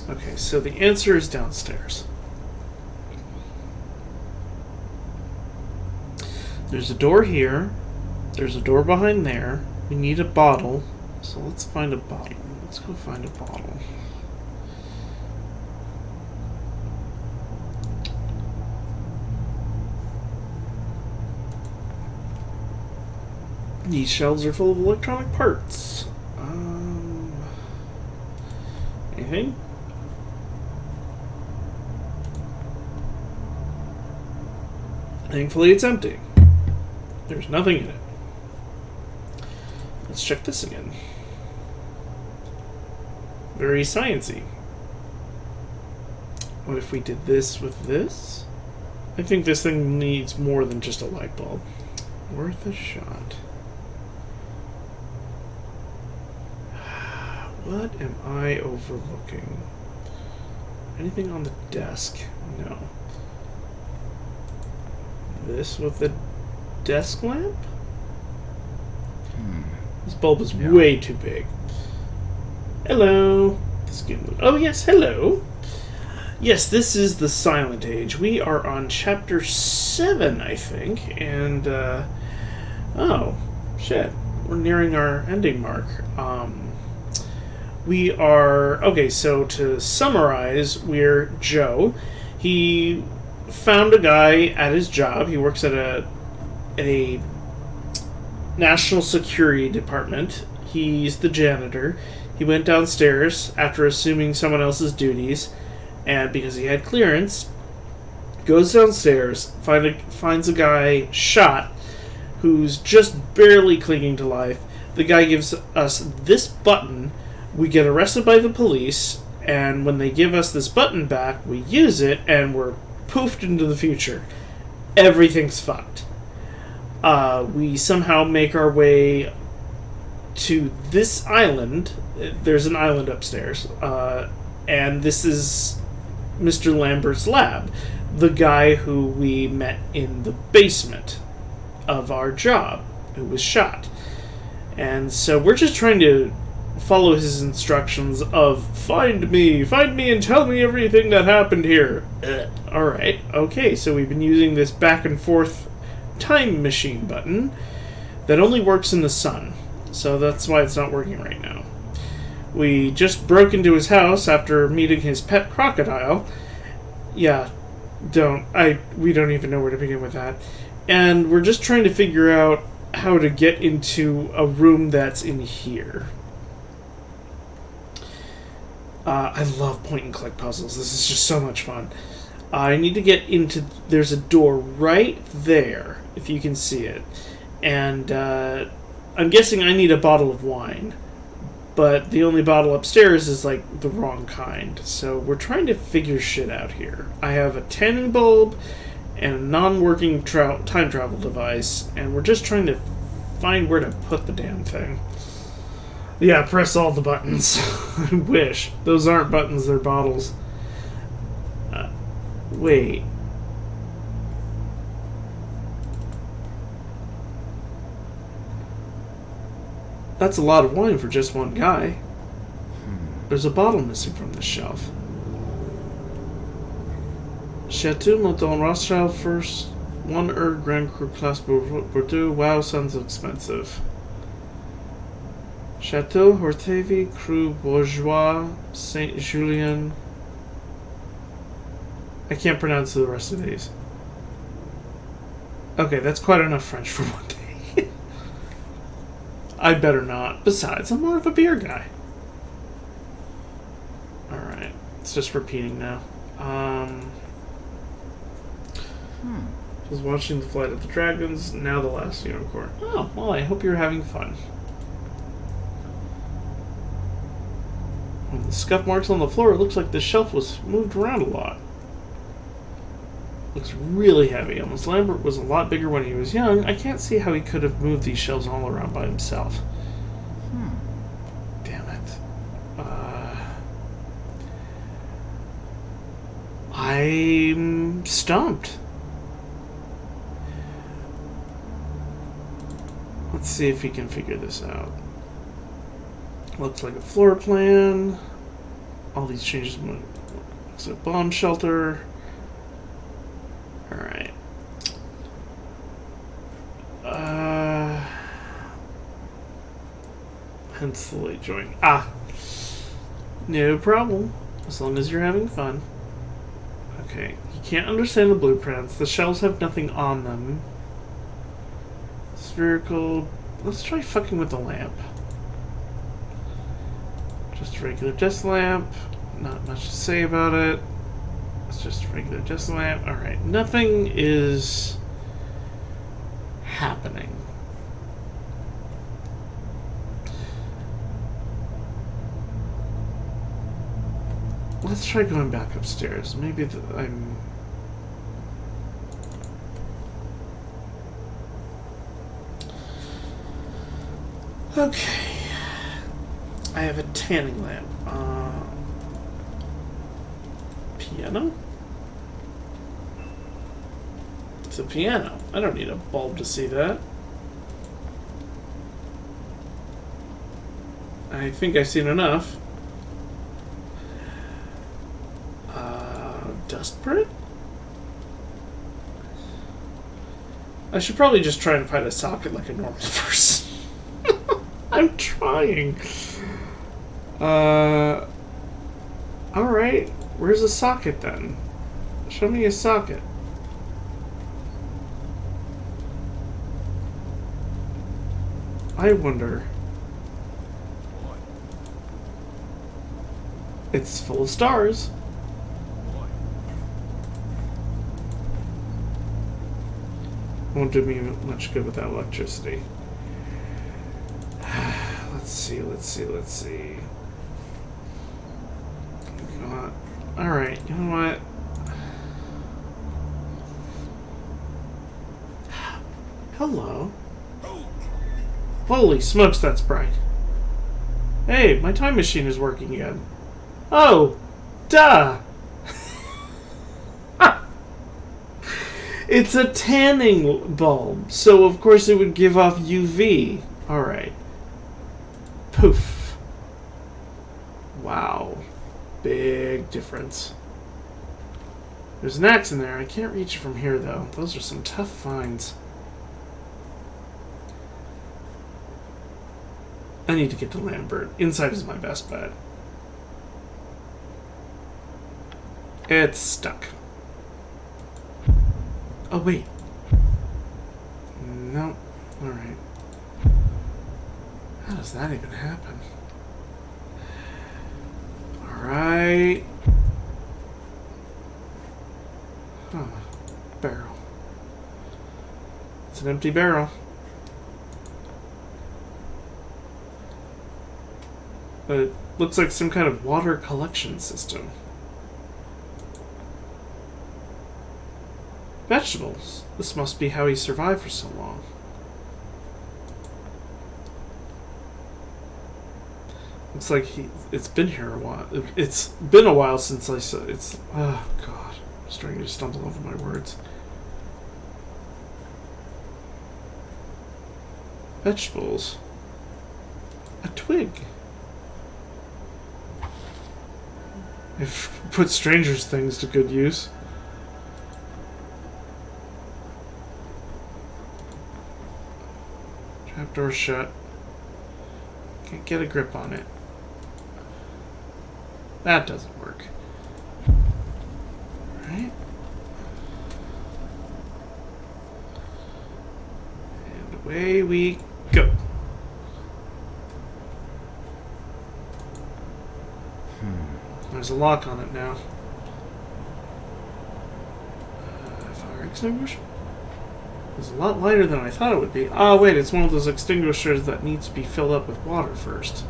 Okay, so the answer is downstairs. There's a door here. There's a door behind there. We need a bottle. So let's find a bottle. Let's go find a bottle. These shelves are full of electronic parts. Anything? Thankfully, it's empty. There's nothing in it. Let's check this again. Very sciencey. What if we did this with this? I think this thing needs more than just a light bulb. Worth a shot. What am I overlooking? Anything on the desk? No. This with the desk lamp? This bulb is way too big. Hello. Oh yes, hello. Yes, this is the Silent Age. We are on chapter 7, I think, and oh shit, we're nearing our ending mark. We are okay. So to summarize, we're Joe. He found a guy at his job. He works at a national security department. He's the janitor. He went downstairs after assuming someone else's duties, and because he had clearance, goes downstairs, finds a guy shot who's just barely clinging to life. The guy gives us this button. We get arrested by the police, and when they give us this button back, we use it, and we're poofed into the future. Everything's fucked. We somehow make our way to this island. There's an island upstairs, and this is Mr. Lambert's lab, the guy who we met in the basement of our job, who was shot. And so we're just trying to follow his instructions of find me and tell me everything that happened here. Alright, okay, so we've been using this back and forth time machine button that only works in the sun, so that's why it's not working right now. We just broke into his house after meeting his pet crocodile. Yeah, we don't even know where to begin with that. And we're just trying to figure out how to get into a room that's in here. I love point and click puzzles. This is just so much fun. I need to get into... There's a door right there, if you can see it. And I'm guessing I need a bottle of wine. But the only bottle upstairs is, like, the wrong kind. So we're trying to figure shit out here. I have a tanning bulb and a non-working time travel device, and we're just trying to find where to put the damn thing. Yeah, press all the buttons. I wish. Those aren't buttons, they're bottles. Wait. That's a lot of wine for just one guy. There's a bottle missing from this shelf. Chateau Mouton Rothschild first. 1 Grand Cru Class Bordeaux. Wow, sounds expensive. Chateau Hortevy Cru Bourgeois Saint Julien. I can't pronounce the rest of these. Okay, that's quite enough French for one day. I better not. Besides, I'm more of a beer guy. Alright, it's just repeating now. Just watching the Flight of the Dragons, now the Last Unicorn. Oh, well, I hope you're having fun. The scuff marks on the floor, it looks like the shelf was moved around a lot. Looks really heavy. Almost Lambert was a lot bigger when he was young. I can't see how he could have moved these shelves all around by himself. Damn it. I'm stumped. Let's see if we can figure this out. Looks like a floor plan. All these changes. Looks like a bomb shelter. Alright. Hence the late join. No problem. As long as you're having fun. Okay. You can't understand the blueprints. The shells have nothing on them. Spherical. Let's try fucking with the lamp. Just a regular desk lamp. Not much to say about it. It's just a regular desk lamp. Alright, nothing is happening. Let's try going back upstairs. Maybe I'm... Okay. I have a tanning lamp. Piano? It's a piano. I don't need a bulb to see that. I think I've seen enough. Dust print? I should probably just try and find a socket like a normal person. I'm trying. Alright. Where's a socket then? Show me a socket. I wonder. It's full of stars. Won't do me much good without electricity. Let's see. Alright, you know what? Hello. Holy smokes, that's bright. Hey, my time machine is working again. Oh, duh! It's a tanning bulb, so of course it would give off UV. Alright. Poof. Wow. Big difference. There's an axe in there. I can't reach it from here, though. Those are some tough finds. I need to get to Lambert. Inside is my best bet. It's stuck. Oh, wait. No. Alright. How does that even happen? Alright. Huh. Barrel. It's an empty barrel. But it looks like some kind of water collection system. Vegetables. This must be how he survived for so long. Looks like it's been here a while. It's been a while since I saw it's. Oh God, I'm starting to stumble over my words. Vegetables. A twig. If put strangers' things to good use. Trapdoor shut. Can't get a grip on it. That doesn't work. Alright. And away we go. There's a lock on it now. Fire extinguisher? It's a lot lighter than I thought it would be. Oh, wait, it's one of those extinguishers that needs to be filled up with water first.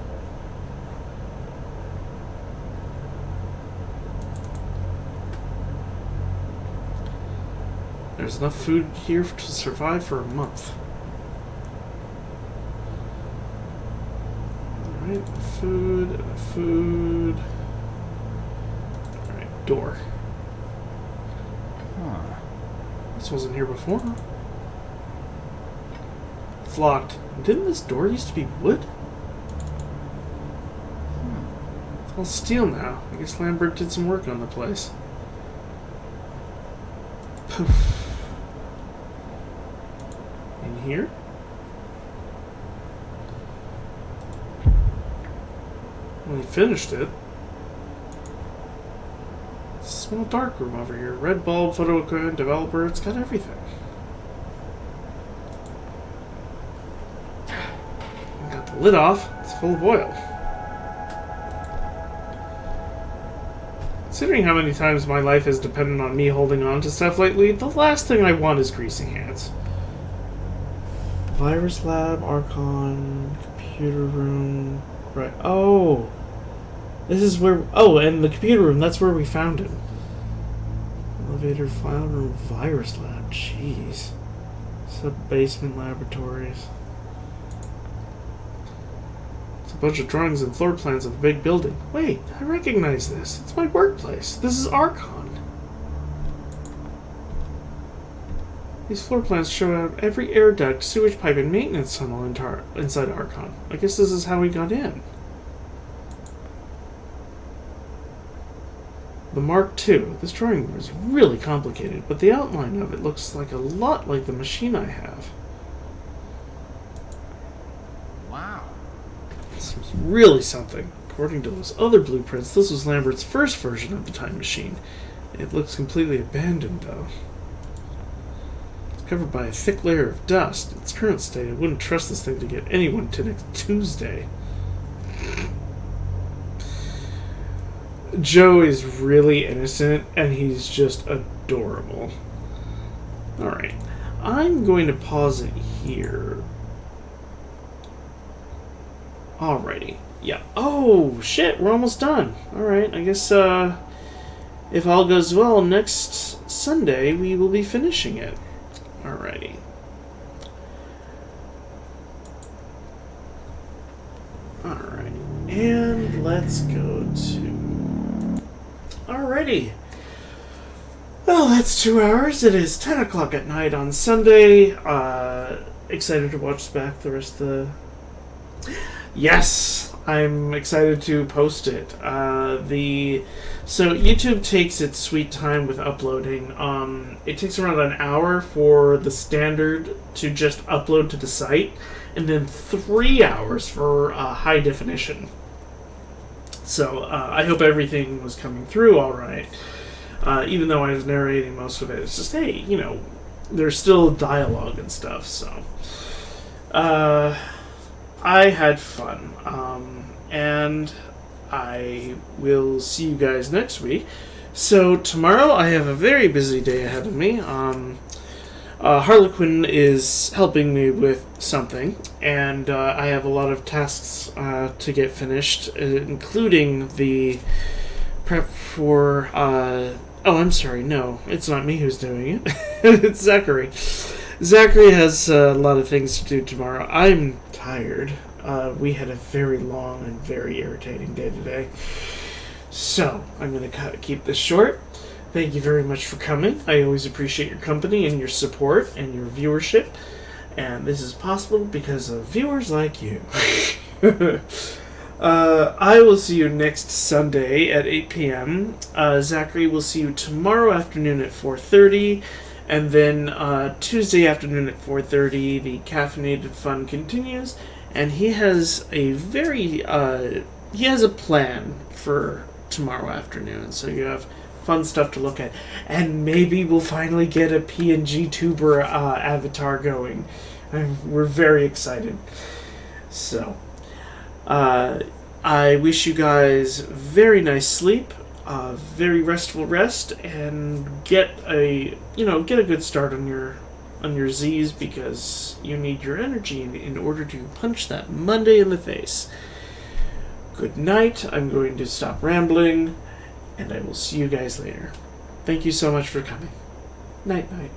There's enough food here to survive for a month. Alright, food. Alright, door. Huh. This wasn't here before. It's locked. Didn't this door used to be wood? It's all steel now. I guess Lambert did some work on the place. Poof. In here? Well, he finished it. It's a small dark room over here. Red bulb, photo equipment, developer. It's got everything. Got the lid off. It's full of oil. Considering how many times my life has depended on me holding on to stuff lately, the last thing I want is greasy hands. Virus lab, Archon, computer room. Right. Oh! This is where. Oh, and the computer room, that's where we found him. Elevator, file room, virus lab. Jeez. Sub-basement laboratories. It's a bunch of drawings and floor plans of a big building. Wait, I recognize this. It's my workplace. This is Archon. These floor plans show out every air duct, sewage pipe, and maintenance tunnel inside Archon. I guess this is how we got in. The Mark II. This drawing is really complicated, but the outline of it looks like a lot like the machine I have. Wow. This was really something. According to those other blueprints, this was Lambert's first version of the time machine. It looks completely abandoned, though. Covered by a thick layer of dust. In its current state, I wouldn't trust this thing to get anyone to next Tuesday. Joe is really innocent, and he's just adorable. Alright. I'm going to pause it here. Alrighty. Yeah. Oh, shit, we're almost done. Alright, I guess, if all goes well, next Sunday we will be finishing it. Alrighty. Alright. And let's go to... Alrighty. Well, that's 2 hours. It is 10 o'clock at night on Sunday. Excited to watch back the rest of the... Yes! I'm excited to post it. So YouTube takes its sweet time with uploading. It takes around an hour for the standard to just upload to the site, and then 3 hours for high definition. So I hope everything was coming through all right. Even though I was narrating most of it, it's just, hey, you know, there's still dialogue and stuff. So I had fun. And I will see you guys next week. So tomorrow I have a very busy day ahead of me. Harlequin is helping me with something, and I have a lot of tasks to get finished, including the prep for... oh, I'm sorry, no, it's not me who's doing it. It's Zachary. Zachary has a lot of things to do tomorrow. I'm tired. We had a very long and very irritating day today. So, I'm going to keep this short. Thank you very much for coming. I always appreciate your company and your support and your viewership. And this is possible because of viewers like you. I will see you next Sunday at 8 p.m. Zachary will see you tomorrow afternoon at 4:30. And then Tuesday afternoon at 4:30, the caffeinated fun continues. And he has a he has a plan for tomorrow afternoon. So you have fun stuff to look at. And maybe we'll finally get a PNG tuber avatar going. We're very excited. So, I wish you guys very nice sleep, very restful rest, and get a good start on your Z's, because you need your energy in order to punch that Monday in the face. Good night. I'm going to stop rambling, and I will see you guys later. Thank you so much for coming. Night, night.